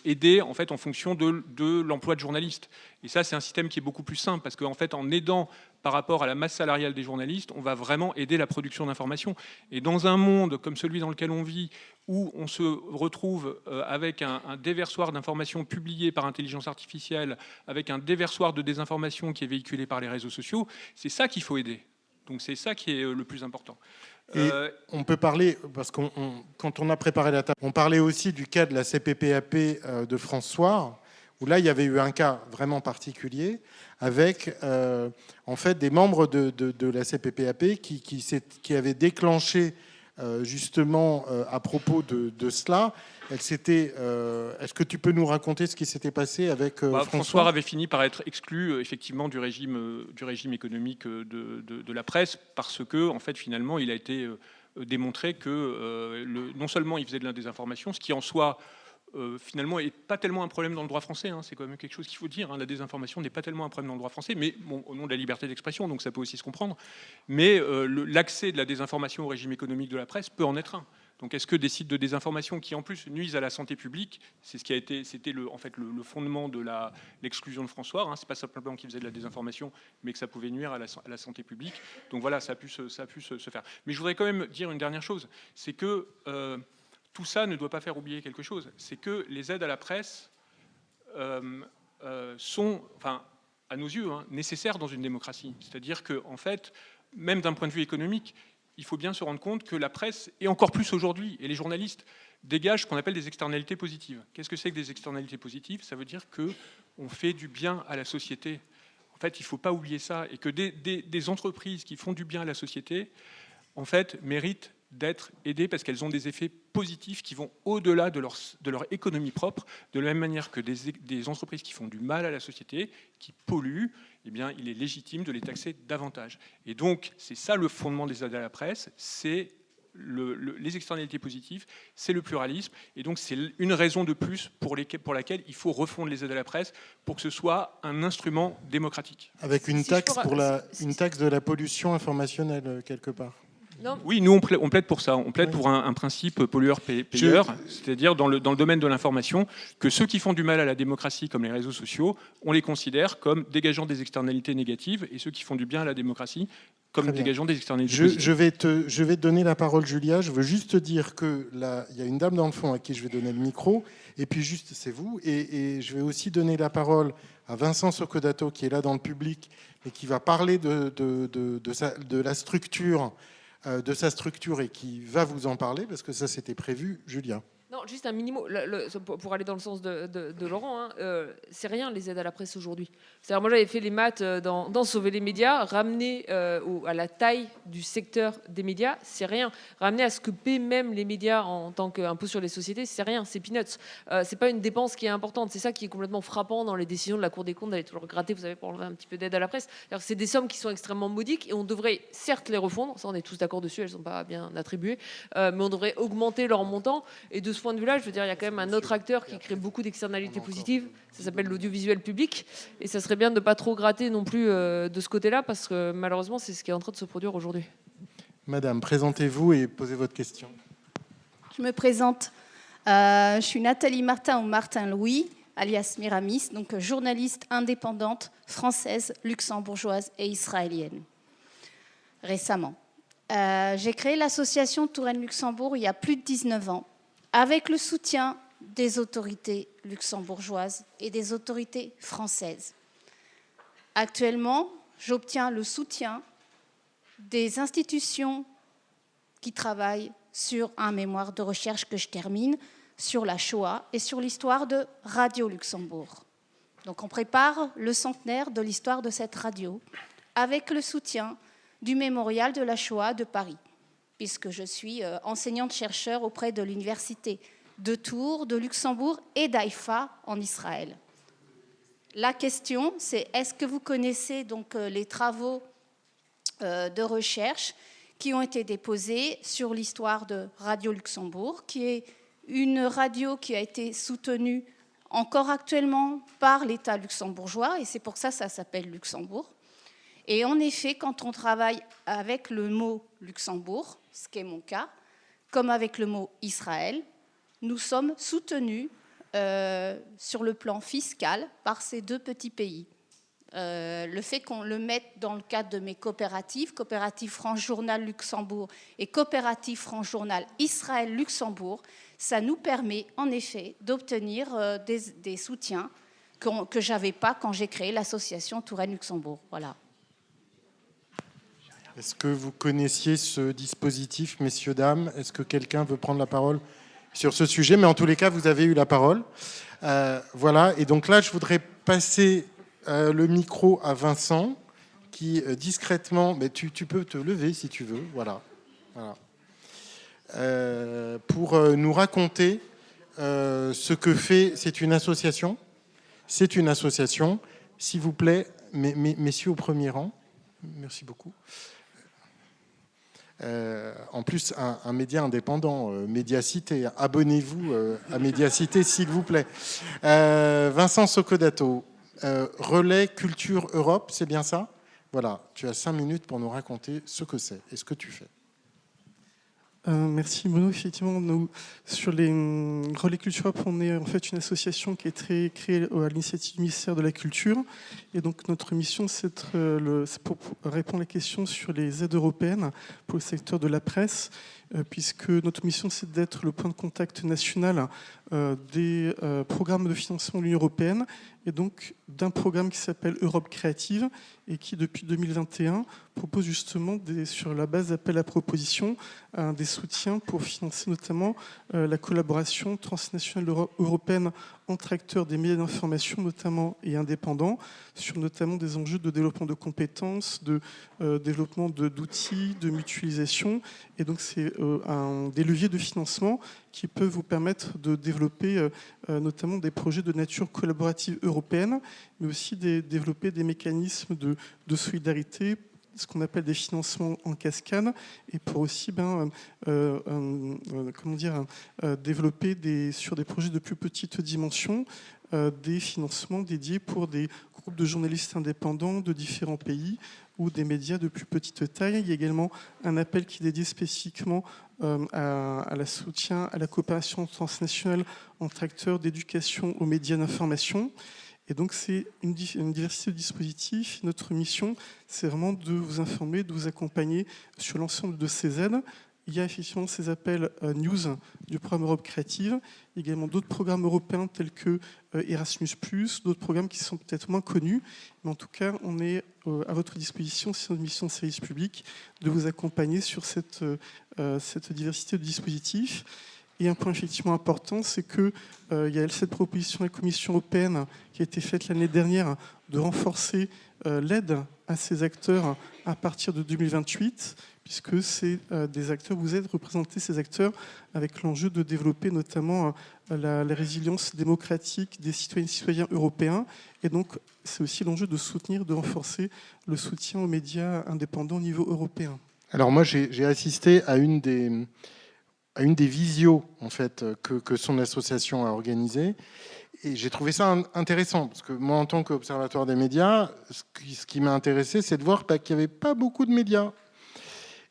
aider en fait, en fonction de l'emploi de journalistes. Et ça, c'est un système qui est beaucoup plus simple, parce qu'en fait, en aidant par rapport à la masse salariale des journalistes, on va vraiment aider la production d'informations. Et dans un monde comme celui dans lequel on vit, où on se retrouve avec un déversoir d'informations publiées par intelligence artificielle, avec un déversoir de désinformation qui est véhiculé par les réseaux sociaux, c'est ça qu'il faut aider. Donc c'est ça qui est le plus important.
Et on peut parler, parce que quand on a préparé la table, on parlait aussi du cas de la CPPAP de François, où là, il y avait eu un cas vraiment particulier, avec en fait des membres de la CPPAP qui avaient déclenché justement à propos de cela. Est-ce que tu peux nous raconter ce qui s'était passé avec
François avait fini par être exclu effectivement du régime économique de la presse parce que en fait finalement il a été démontré que non seulement il faisait de la désinformation, ce qui en soi finalement n'est pas tellement un problème dans le droit français, c'est quand même quelque chose qu'il faut dire, la désinformation n'est pas tellement un problème dans le droit français, mais bon, au nom de la liberté d'expression, donc ça peut aussi se comprendre, mais l'accès de la désinformation au régime économique de la presse peut en être un. Donc est-ce que des sites de désinformation qui en plus nuisent à la santé publique, c'était le fondement de l'exclusion de François, c'est pas simplement qu'il faisait de la désinformation, mais que ça pouvait nuire à la santé publique, donc voilà, ça a pu se faire. Mais je voudrais quand même dire une dernière chose, c'est que tout ça ne doit pas faire oublier quelque chose, c'est que les aides à la presse sont, enfin, à nos yeux, nécessaires dans une démocratie. C'est-à-dire que, en fait, même d'un point de vue économique, il faut bien se rendre compte que la presse, et encore plus aujourd'hui, et les journalistes, dégagent ce qu'on appelle des externalités positives. Qu'est-ce que c'est que des externalités positives ? Ça veut dire qu'on fait du bien à la société. En fait, il ne faut pas oublier ça, et que des entreprises qui font du bien à la société, en fait, méritent d'être aidées parce qu'elles ont des effets positifs qui vont au-delà de leur économie propre, de la même manière que des entreprises qui font du mal à la société, qui polluent, eh bien, il est légitime de les taxer davantage. Et donc, c'est ça le fondement des aides à la presse, c'est les externalités positives, c'est le pluralisme, et donc c'est une raison de plus pour laquelle il faut refondre les aides à la presse pour que ce soit un instrument démocratique.
Avec une taxe une taxe de la pollution informationnelle, quelque part.
Non.
Oui, nous on plaide pour ça, on plaide pour un principe pollueur-payeur, c'est-à-dire dans le domaine de l'information, que ceux qui font du mal à la démocratie, comme les réseaux sociaux, on les considère comme dégageant des externalités négatives, et ceux qui font du bien à la démocratie, comme dégageant des externalités positives.
Je vais te donner la parole, Julia. Je veux juste te dire qu'il y a une dame dans le fond à qui je vais donner le micro, et puis juste, c'est vous, et je vais aussi donner la parole à Vincent Soccodato, qui est là dans le public, et qui va parler de la structure, de sa structure, et qui va vous en parler, parce que ça, c'était prévu. Julia.
Non, juste un mini mot pour aller dans le sens de Laurent. C'est rien les aides à la presse aujourd'hui. C'est-à-dire, moi j'avais fait les maths dans Sauver les médias, ramener à la taille du secteur des médias, c'est rien. Ramener à ce que paient même les médias en tant qu'impôt sur les sociétés, c'est rien, c'est peanuts. C'est pas une dépense qui est importante. C'est ça qui est complètement frappant dans les décisions de la Cour des comptes d'aller toujours gratter, vous savez, pour enlever un petit peu d'aide à la presse. C'est des sommes qui sont extrêmement modiques et on devrait certes les refondre. Ça, on est tous d'accord dessus. Elles sont pas bien attribuées, mais on devrait augmenter leur montant. Et de ce point de vue-là, je veux dire, il y a quand même un autre acteur qui crée beaucoup d'externalités positives. Ça s'appelle l'audiovisuel public. Et ça serait bien de ne pas trop gratter non plus de ce côté-là, parce que malheureusement, c'est ce qui est en train de se produire aujourd'hui.
Madame, présentez-vous et posez votre question.
Je me présente. Je suis Nathalie Martin ou Martin Louis, alias Miramis, donc journaliste indépendante française, luxembourgeoise et israélienne. Récemment. J'ai créé l'association Touraine Luxembourg il y a plus de 19 ans, avec le soutien des autorités luxembourgeoises et des autorités françaises. Actuellement, j'obtiens le soutien des institutions qui travaillent sur un mémoire de recherche que je termine sur la Shoah et sur l'histoire de Radio Luxembourg. Donc on prépare le centenaire de l'histoire de cette radio avec le soutien du mémorial de la Shoah de Paris, puisque je suis enseignante-chercheur auprès de l'université de Tours, de Luxembourg et d'Haïfa en Israël. La question, c'est est-ce que vous connaissez donc les travaux de recherche qui ont été déposés sur l'histoire de Radio Luxembourg, qui est une radio qui a été soutenue encore actuellement par l'État luxembourgeois, et c'est pour ça que ça s'appelle Luxembourg. Et en effet, quand on travaille avec le mot Luxembourg, ce qui est mon cas, comme avec le mot Israël, nous sommes soutenus sur le plan fiscal par ces deux petits pays. Le fait qu'on le mette dans le cadre de mes coopératives, Coopérative France Journal Luxembourg et Coopérative France Journal Israël Luxembourg, ça nous permet en effet d'obtenir des soutiens que je n'avais pas quand j'ai créé l'association Touraine Luxembourg. Voilà.
Est-ce que vous connaissiez ce dispositif, messieurs, dames? Est-ce que quelqu'un veut prendre la parole sur ce sujet? Mais en tous les cas, vous avez eu la parole. Voilà, et donc là, je voudrais passer le micro à Vincent, qui discrètement, mais tu peux te lever si tu veux, voilà. Pour nous raconter ce que fait, c'est une association, s'il vous plaît, messieurs au premier rang, merci beaucoup. En plus, un média indépendant, Médiacité. Abonnez-vous à Médiacité, s'il vous plaît. Vincent Socodato, Relais Culture Europe, c'est bien ça? Voilà, tu as 5 minutes pour nous raconter ce que c'est et ce que tu fais.
Merci Bruno. Effectivement, nous, sur les Relais Culture Europe, on est en fait une association qui est créée à l'initiative du ministère de la Culture. Et donc notre mission, c'est pour répondre à la question sur les aides européennes pour le secteur de la presse, puisque notre mission, c'est d'être le point de contact national des programmes de financement de l'Union européenne, et donc d'un programme qui s'appelle Europe Créative et qui, depuis 2021, propose justement, sur la base d'appel à proposition, des soutiens pour financer notamment la collaboration transnationale européenne entre acteurs des médias d'information, notamment et indépendants, sur notamment des enjeux de développement de compétences, de développement d'outils, de mutualisation. Et donc, c'est des leviers de financement qui peuvent vous permettre de développer notamment des projets de nature collaborative européenne, mais aussi développer des mécanismes de solidarité, ce qu'on appelle des financements en cascade, et pour aussi développer sur des projets de plus petite dimension des financements dédiés pour des groupes de journalistes indépendants de différents pays ou des médias de plus petite taille. Il y a également un appel qui est dédié spécifiquement à la soutien à la coopération transnationale entre acteurs d'éducation aux médias d'information. Et donc, c'est une diversité de dispositifs. Notre mission, c'est vraiment de vous informer, de vous accompagner sur l'ensemble de ces aides. Il y a effectivement ces appels news du programme Europe Créative, également d'autres programmes européens tels que Erasmus+, d'autres programmes qui sont peut-être moins connus. Mais en tout cas, on est à votre disposition, c'est notre mission de service public, de vous accompagner sur cette diversité de dispositifs. Et un point effectivement important, c'est qu'il y a cette proposition de la Commission européenne qui a été faite l'année dernière de renforcer l'aide à ces acteurs à partir de 2028, puisque c'est des acteurs, vous êtes représentés ces acteurs avec l'enjeu de développer notamment la résilience démocratique des citoyennes et citoyens européens. Et donc, c'est aussi l'enjeu de soutenir, de renforcer le soutien aux médias indépendants au niveau européen.
Alors moi, j'ai assisté à une des visios en fait, que son association a organisées. Et j'ai trouvé ça intéressant, parce que moi, en tant qu'observateur des médias, ce qui m'a intéressé, c'est de voir qu'il n'y avait pas beaucoup de médias.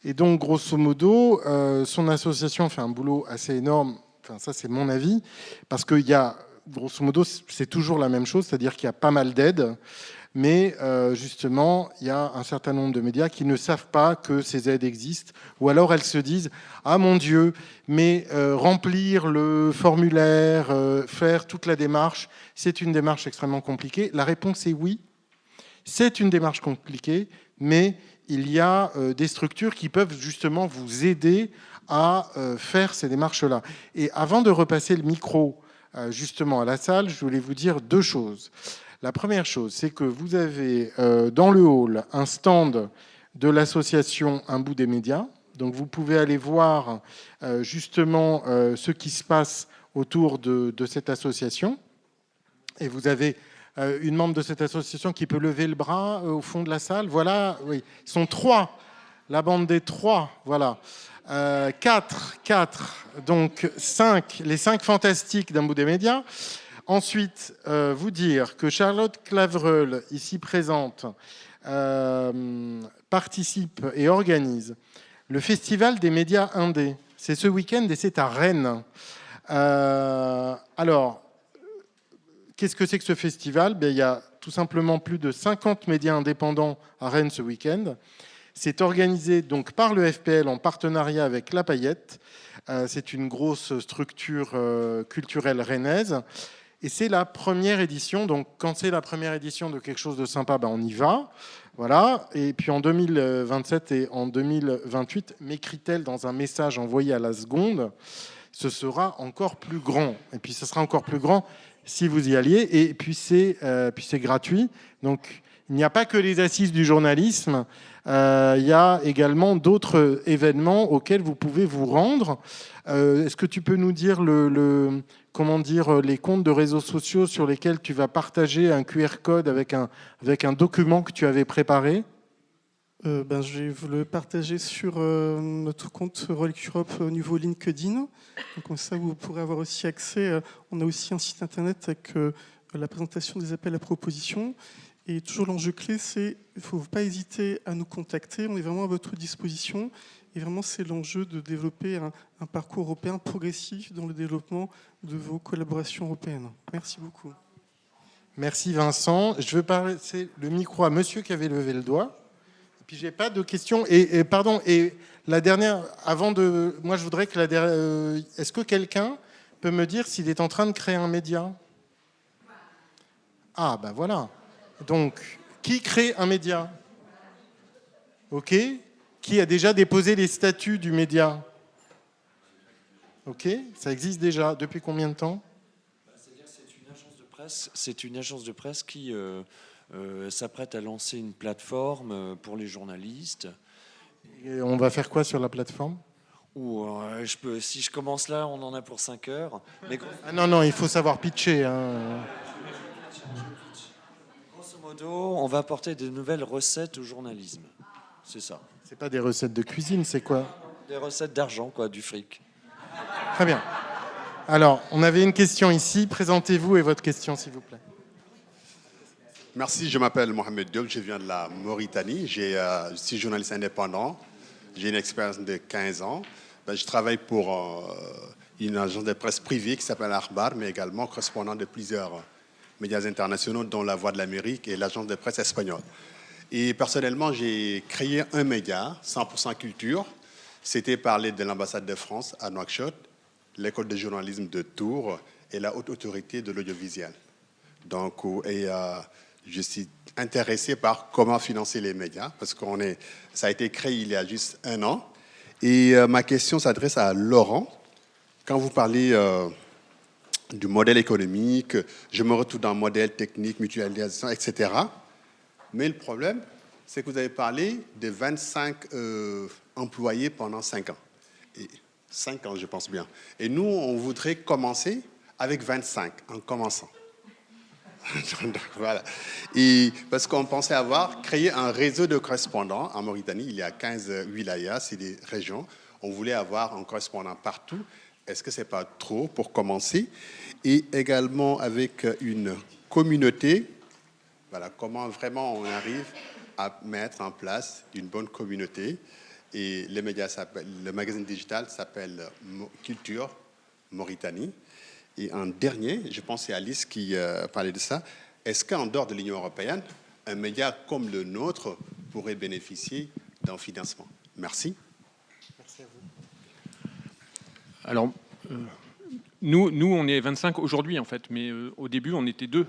Et donc, grosso modo, son association fait un boulot assez énorme, enfin ça c'est mon avis, parce qu'il y a, grosso modo, c'est toujours la même chose, c'est-à-dire qu'il y a pas mal d'aides, mais justement, il y a un certain nombre de médias qui ne savent pas que ces aides existent, ou alors elles se disent « Ah mon Dieu, mais remplir le formulaire, faire toute la démarche, c'est une démarche extrêmement compliquée ». La réponse est oui, c'est une démarche compliquée, mais il y a des structures qui peuvent justement vous aider à faire ces démarches-là. Et avant de repasser le micro justement à la salle, je voulais vous dire 2 choses. La première chose, c'est que vous avez dans le hall un stand de l'association Un bout des médias. Donc vous pouvez aller voir justement ce qui se passe autour de cette association. Et vous avez une membre de cette association qui peut lever le bras au fond de la salle. Voilà, oui, ils sont 3, la bande des 3, voilà. 4, donc 5, les 5 fantastiques d'Un bout des médias. Ensuite, vous dire que Charlotte Clavreul, ici présente, participe et organise le Festival des médias indés. C'est ce week-end et c'est à Rennes. Alors, qu'est-ce que c'est que ce festival ? Il y a tout simplement plus de 50 médias indépendants à Rennes ce week-end. C'est organisé donc par le FPL en partenariat avec La Paillette. C'est une grosse structure culturelle rennaise. Et c'est la première édition. Donc, quand c'est la première édition de quelque chose de sympa, ben on y va. Voilà. Et puis en 2027 et en 2028, m'écrit-elle dans un message envoyé à la seconde, ce sera encore plus grand. Et puis, ce sera encore plus grand si vous y alliez. Et puis, c'est gratuit. Donc, il n'y a pas que les assises du journalisme. Il y a également d'autres événements auxquels vous pouvez vous rendre. Est-ce que tu peux nous dire les comptes de réseaux sociaux sur lesquels tu vas partager un QR code avec un document que tu avais préparé ?
Je vais vous le partager sur notre compte Rolex Europe au niveau LinkedIn. Donc, comme ça, vous pourrez avoir aussi accès. On a aussi un site internet avec la présentation des appels à propositions. Et toujours l'enjeu clé, c'est qu'il ne faut pas hésiter à nous contacter. On est vraiment à votre disposition. Et vraiment, c'est l'enjeu de développer un parcours européen progressif dans le développement de vos collaborations européennes. Merci beaucoup.
Merci Vincent. Je veux passer le micro à monsieur qui avait levé le doigt. Et puis, je n'ai pas de questions. Et pardon, et la dernière, moi, je voudrais que est-ce que quelqu'un peut me dire s'il est en train de créer un média ? Ah, ben voilà. Donc, qui crée un média ? OK ? Qui a déjà déposé les statuts du média ? OK ? Ça existe déjà. Depuis combien de temps ?
C'est-à-dire que c'est une agence de presse qui s'apprête à lancer une plateforme pour les journalistes.
Et on va faire quoi sur la plateforme ?
Si je commence là, on en a pour 5 heures. Mais...
Ah non, il faut savoir pitcher.
Grosso modo, on va apporter de nouvelles recettes au journalisme. C'est ça.
C'est pas des recettes de cuisine, c'est quoi ?
Des recettes d'argent, quoi, du fric.
Très bien. Alors, on avait une question ici. Présentez-vous et votre question, s'il vous plaît.
Merci, je m'appelle Mohamed Diop, je viens de la Mauritanie. Je suis journaliste indépendant. J'ai une expérience de 15 ans. Je travaille pour une agence de presse privée qui s'appelle Akhbar, mais également correspondant de plusieurs médias internationaux, dont La Voix de l'Amérique et l'agence de presse espagnole. Et personnellement, j'ai créé un média, 100% culture. C'était parler de l'ambassade de France à Nouakchott, l'école de journalisme de Tours et la haute autorité de l'audiovisuel. Donc, je suis intéressé par comment financer les médias, parce que ça a été créé il y a juste 1 an. Et ma question s'adresse à Laurent. Quand vous parlez du modèle économique, je me retrouve dans le modèle technique, mutualisation, etc. Mais le problème, c'est que vous avez parlé de 25 employés pendant 5 ans. Et 5 ans, je pense bien. Et nous, on voudrait commencer avec 25, en commençant. Donc, voilà. Et parce qu'on pensait avoir créé un réseau de correspondants en Mauritanie. Il y a 15 wilayas, c'est des régions. On voulait avoir un correspondant partout. Est-ce que ce n'est pas trop pour commencer ? Et également avec une communauté. Voilà, comment vraiment on arrive à mettre en place une bonne communauté. Et le magazine digital s'appelle Culture Mauritanie. Et en dernier, je pense que c'est Alice qui parlait de ça, est-ce qu'en dehors de l'Union européenne, un média comme le nôtre pourrait bénéficier d'un financement ? Merci.
Merci à vous.
Alors, nous, on est 25 aujourd'hui, en fait, mais au début, on était 2.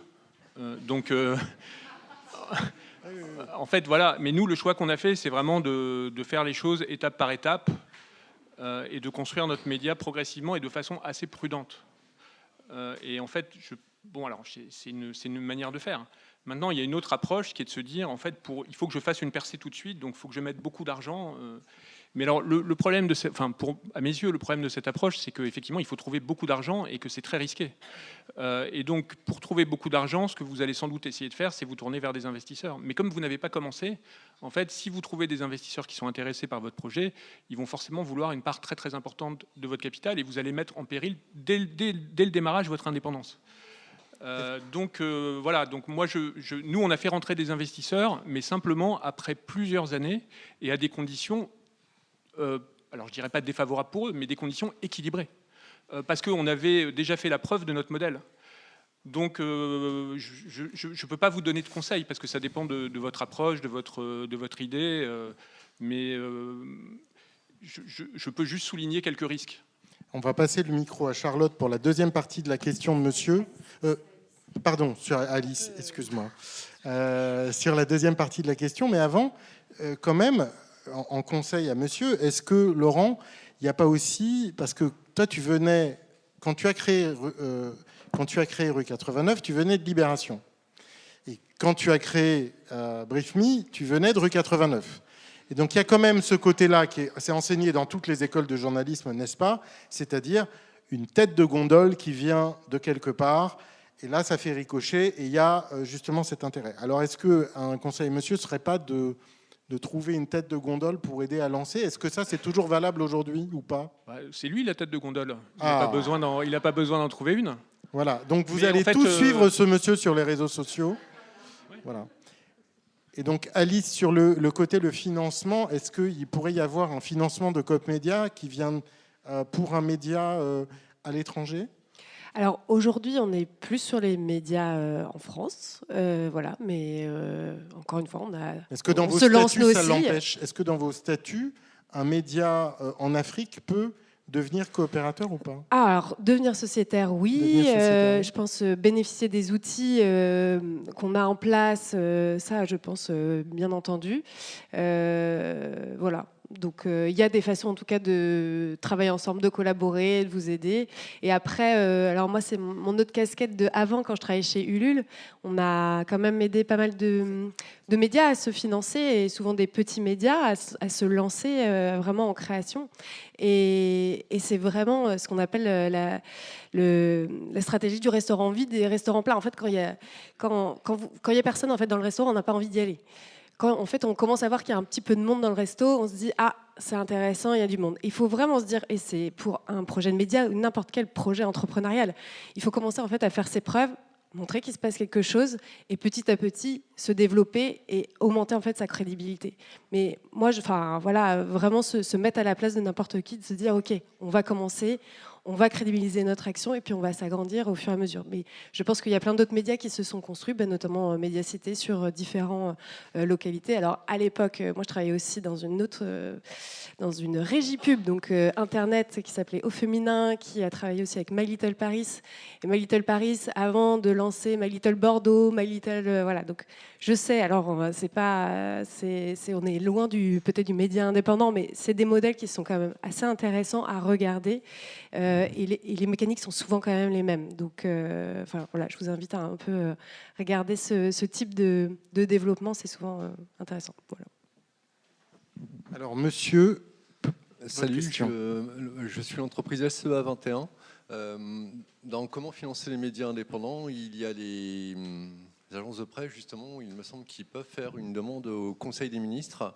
En fait, voilà. Mais nous, le choix qu'on a fait, c'est vraiment de faire les choses étape par étape et de construire notre média progressivement et de façon assez prudente. Et en fait, c'est une manière de faire. Maintenant, il y a une autre approche qui est de se dire, en fait, il faut que je fasse une percée tout de suite, donc il faut que je mette beaucoup d'argent. Mais alors, le problème à mes yeux, le problème de cette approche, c'est qu'effectivement, il faut trouver beaucoup d'argent et que c'est très risqué. Et donc, pour trouver beaucoup d'argent, ce que vous allez sans doute essayer de faire, c'est vous tourner vers des investisseurs. Mais comme vous n'avez pas commencé, en fait, si vous trouvez des investisseurs qui sont intéressés par votre projet, ils vont forcément vouloir une part très très importante de votre capital et vous allez mettre en péril dès le démarrage votre indépendance. Voilà. Donc moi, nous, on a fait rentrer des investisseurs, mais simplement après plusieurs années et à des conditions. Alors je dirais pas défavorables pour eux, mais des conditions équilibrées. Parce qu'on avait déjà fait la preuve de notre modèle. Donc je ne peux pas vous donner de conseils, parce que ça dépend de votre approche, de votre idée, mais je peux juste souligner quelques risques.
On va passer le micro à Charlotte pour la deuxième partie de la question de monsieur. Pardon, sur Alice, excuse-moi. Sur la deuxième partie de la question, mais avant, quand même, en conseil à monsieur, est-ce que, Laurent, il n'y a pas aussi... Parce que toi, tu venais... Quand tu as créé Rue 89, tu venais de Libération. Et quand tu as créé Brief Me, tu venais de Rue 89. Et donc, il y a quand même ce côté-là qui est enseigné dans toutes les écoles de journalisme, n'est-ce pas ? C'est-à-dire une tête de gondole qui vient de quelque part, et là, ça fait ricocher, et il y a justement cet intérêt. Alors, est-ce qu'un conseil, monsieur, ne serait pas de trouver une tête de gondole pour aider à lancer ? Est-ce que ça, c'est toujours valable aujourd'hui ou pas ?
C'est lui, la tête de gondole. Il n'a pas besoin d'en trouver une.
Voilà, donc vous allez tous suivre ce monsieur sur les réseaux sociaux. Oui. Voilà. Et donc, Alice, sur le côté le financement, est-ce qu'il pourrait y avoir un financement de Coop Média qui vient pour un média à l'étranger ?
Alors aujourd'hui, on est plus sur les médias en France, voilà. Mais encore une fois,
Est-ce que dans vos statuts, ça l'empêche ? Est-ce que dans vos statuts, un média en Afrique peut devenir coopérateur ou pas ?
Alors, devenir sociétaire, oui. Je pense bénéficier des outils qu'on a en place, ça, je pense, bien entendu. Voilà. Donc, il y a des façons, en tout cas, de travailler ensemble, de collaborer, de vous aider. Et après, alors moi, c'est mon autre casquette de avant, quand je travaillais chez Ulule. On a quand même aidé pas mal de médias à se financer, et souvent des petits médias à se lancer vraiment en création. Et c'est vraiment ce qu'on appelle la stratégie du restaurant vide et des restaurants pleins. En fait, quand il y a personne en fait, dans le restaurant, on n'a pas envie d'y aller. Quand en fait, on commence à voir qu'il y a un petit peu de monde dans le resto, on se dit « Ah, c'est intéressant, il y a du monde ». Il faut vraiment se dire, et c'est pour un projet de média ou n'importe quel projet entrepreneurial, il faut commencer en fait, à faire ses preuves, montrer qu'il se passe quelque chose et petit à petit se développer et augmenter en fait sa crédibilité. Mais moi, voilà, vraiment se mettre à la place de n'importe qui, de se dire « Ok, on va commencer ». On va crédibiliser notre action et puis on va s'agrandir au fur et à mesure. Mais je pense qu'il y a plein d'autres médias qui se sont construits, notamment Médiacité, sur différentes localités. Alors à l'époque, moi je travaillais aussi dans une régie pub, donc internet, qui s'appelait Au Féminin, qui a travaillé aussi avec My Little Paris. Et My Little Paris, avant de lancer My Little Bordeaux, My Little... voilà, donc je sais, alors on est loin peut-être du média indépendant, mais c'est des modèles qui sont quand même assez intéressants à regarder. Et les mécaniques sont souvent quand même les mêmes. Donc, voilà, je vous invite à un peu regarder ce type de développement, c'est souvent intéressant. Voilà.
Alors, monsieur...
Salut, je suis l'entreprise SEA21. Dans comment financer les médias indépendants, il y a les agences de presse, justement, il me semble qu'ils peuvent faire une demande au Conseil des ministres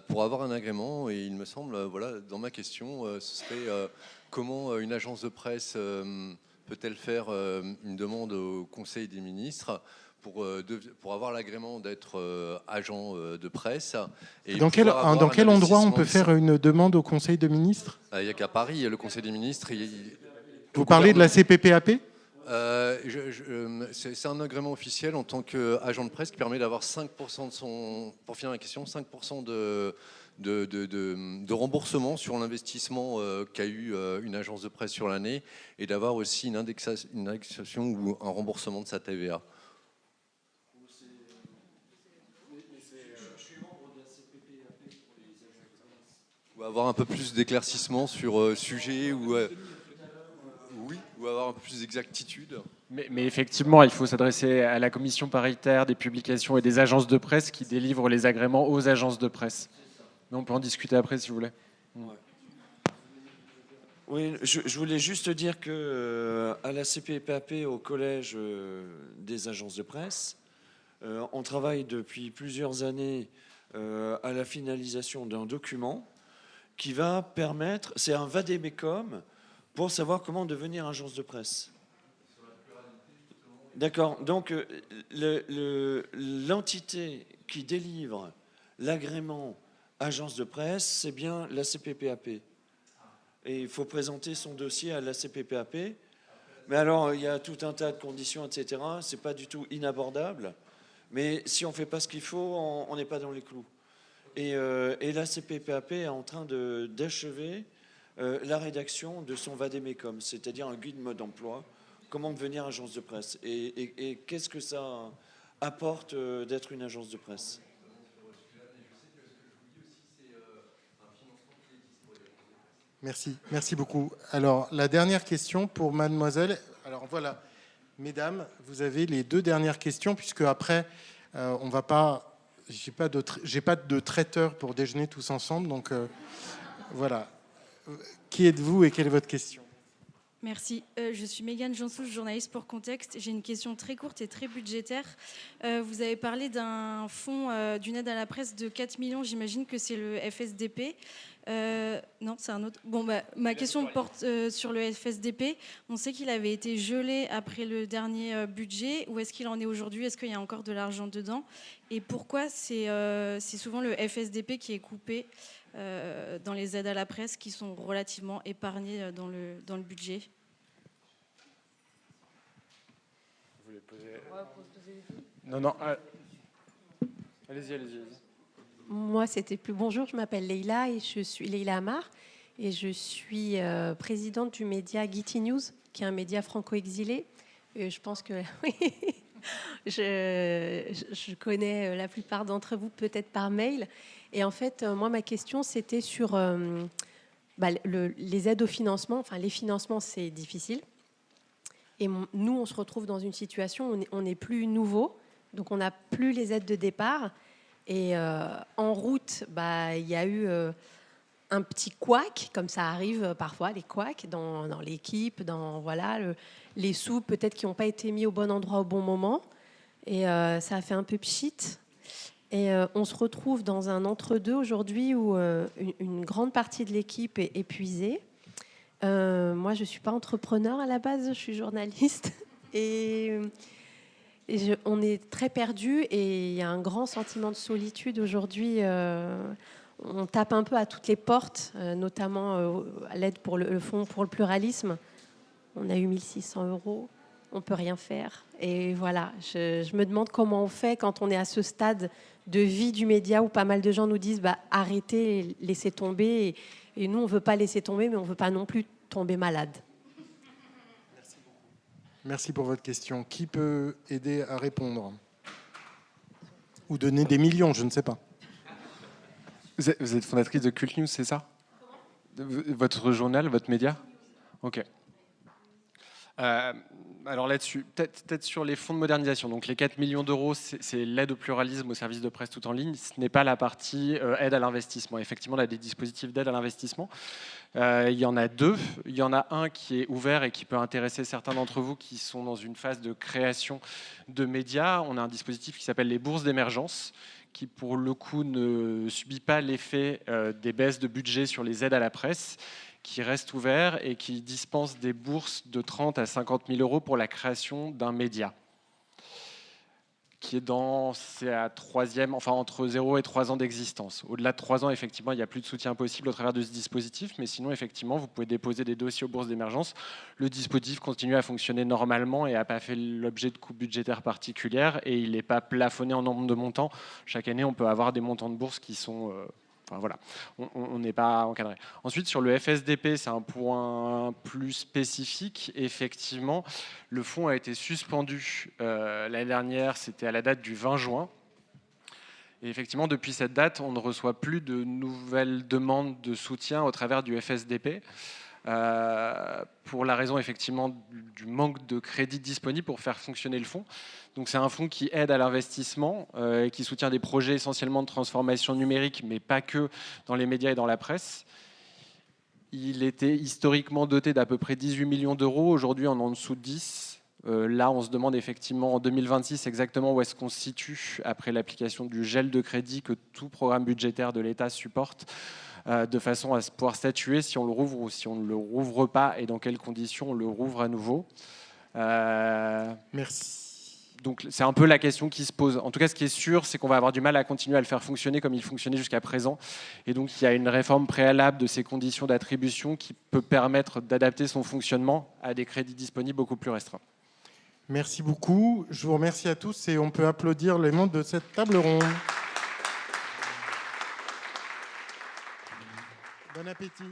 pour avoir un agrément. Et il me semble, voilà, dans ma question, ce serait comment une agence de presse peut-elle faire une demande au Conseil des ministres pour avoir l'agrément d'être agent de presse. Et
dans quel endroit on peut faire une demande au Conseil des ministres ?
Il n'y a qu'à Paris, le Conseil des ministres.
Vous parlez de la CPPAP ?
C'est un agrément officiel en tant qu'agent de presse qui permet d'avoir 5% de son... Pour finir la question, 5% de remboursement sur l'investissement qu'a eu une agence de presse sur l'année et d'avoir aussi une indexation ou un remboursement de sa TVA. Ou avoir un peu plus d'éclaircissement sur sujet ou avoir un peu plus d'exactitude.
Mais effectivement, il faut s'adresser à la commission paritaire des publications et des agences de presse qui délivrent les agréments aux agences de presse. Mais on peut en discuter après si vous voulez.
Ouais. Oui, je voulais juste dire que à la CPPAP, au collège des agences de presse, on travaille depuis plusieurs années à la finalisation d'un document qui va permettre, c'est un vadémécum pour savoir comment devenir agence de presse. D'accord. Donc, l'entité qui délivre l'agrément agence de presse, c'est bien la CPPAP. Et il faut présenter son dossier à la CPPAP. Mais alors, il y a tout un tas de conditions, etc. Ce n'est pas du tout inabordable. Mais si on ne fait pas ce qu'il faut, on n'est pas dans les clous. Et la CPPAP est en train d'achever la rédaction de son vadémécum, c'est-à-dire un guide mode emploi, comment devenir agence de presse et qu'est-ce que ça apporte d'être une agence de presse.
Merci beaucoup. Alors, la dernière question pour mademoiselle. Alors voilà, mesdames, vous avez les 2 dernières questions, puisque après, on va pas... J'ai pas de traiteur pour déjeuner tous ensemble, donc voilà. Qui êtes-vous et quelle est votre question ?
Merci. Je suis Mégane Jansouche, journaliste pour Contexte. J'ai une question très courte et très budgétaire. Vous avez parlé d'un fonds d'une aide à la presse de 4 millions. J'imagine que c'est le FSDP. Non, c'est un autre. Bon, ma question porte sur le FSDP. On sait qu'il avait été gelé après le dernier budget. Où est-ce qu'il en est aujourd'hui ? Est-ce qu'il y a encore de l'argent dedans ? Et pourquoi c'est souvent le FSDP qui est coupé dans les aides à la presse qui sont relativement épargnées dans le budget.
Vous voulez poser... Non. Allez-y.
Moi, c'était plus bonjour. Je m'appelle Leïla et je suis Leïla Amar et je suis présidente du média Giti News, qui est un média franco-exilé. Et je pense que je connais la plupart d'entre vous peut-être par mail. Et en fait, moi, ma question, c'était sur les aides au financement. Enfin, les financements, c'est difficile. Et nous, on se retrouve dans une situation où on n'est plus nouveau. Donc, on n'a plus les aides de départ. Et en route, il y a eu un petit couac, comme ça arrive parfois, les couacs dans l'équipe, dans les sous peut-être qui n'ont pas été mis au bon endroit au bon moment. Et ça a fait un peu pchit. Et on se retrouve dans un entre-deux aujourd'hui où une grande partie de l'équipe est épuisée. Moi, je ne suis pas entrepreneur à la base, je suis journaliste. On est très perdus et il y a un grand sentiment de solitude aujourd'hui. On tape un peu à toutes les portes, notamment à l'aide pour le fonds pour le pluralisme. On a eu 1 600 €. On ne peut rien faire. Et voilà, je me demande comment on fait quand on est à ce stade de vie du média où pas mal de gens nous disent arrêtez, laissez tomber. Et nous, on ne veut pas laisser tomber, mais on ne veut pas non plus tomber malade.
Merci pour votre question. Qui peut aider à répondre ? Ou donner des millions, je ne sais pas.
Vous êtes fondatrice de Cult News, c'est ça ? Votre journal, votre média ? Ok. Alors là-dessus, peut-être sur les fonds de modernisation. Donc les 4 millions d'euros, c'est l'aide au pluralisme au service de presse tout en ligne. Ce n'est pas la partie aide à l'investissement. Effectivement, on a des dispositifs d'aide à l'investissement. Il y en a 2. Il y en a un qui est ouvert et qui peut intéresser certains d'entre vous qui sont dans une phase de création de médias. On a un dispositif qui s'appelle les bourses d'émergence, qui pour le coup ne subit pas l'effet des baisses de budget sur les aides à la presse, qui reste ouvert et qui dispense des bourses de 30 à 50 000 € pour la création d'un média, qui est entre 0 et 3 ans d'existence. Au-delà de 3 ans, effectivement, il n'y a plus de soutien possible au travers de ce dispositif, mais sinon, effectivement, vous pouvez déposer des dossiers aux bourses d'émergence. Le dispositif continue à fonctionner normalement et n'a pas fait l'objet de coupes budgétaires particulières, et il n'est pas plafonné en nombre de montants. Chaque année, on peut avoir des montants de bourses qui sont... on n'est pas encadré. Ensuite, sur le FSDP, c'est un point plus spécifique. Effectivement, le fonds a été suspendu l'année dernière, c'était à la date du 20 juin. Et effectivement, depuis cette date, on ne reçoit plus de nouvelles demandes de soutien au travers du FSDP. Pour la raison effectivement du manque de crédit disponible pour faire fonctionner le fonds. Donc c'est un fonds qui aide à l'investissement et qui soutient des projets essentiellement de transformation numérique, mais pas que dans les médias et dans la presse. Il était historiquement doté d'à peu près 18 millions d'euros, aujourd'hui on est en dessous de 10. Là on se demande effectivement en 2026 exactement où est-ce qu'on se situe après l'application du gel de crédit que tout programme budgétaire de l'État supporte, de façon à pouvoir statuer si on le rouvre ou si on ne le rouvre pas et dans quelles conditions on le rouvre à nouveau.
Merci.
Donc c'est un peu la question qui se pose. En tout cas, ce qui est sûr, c'est qu'on va avoir du mal à continuer à le faire fonctionner comme il fonctionnait jusqu'à présent. Et donc il y a une réforme préalable de ces conditions d'attribution qui peut permettre d'adapter son fonctionnement à des crédits disponibles beaucoup plus restreints.
Merci beaucoup. Je vous remercie à tous et on peut applaudir les membres de cette table ronde. Bon appétit.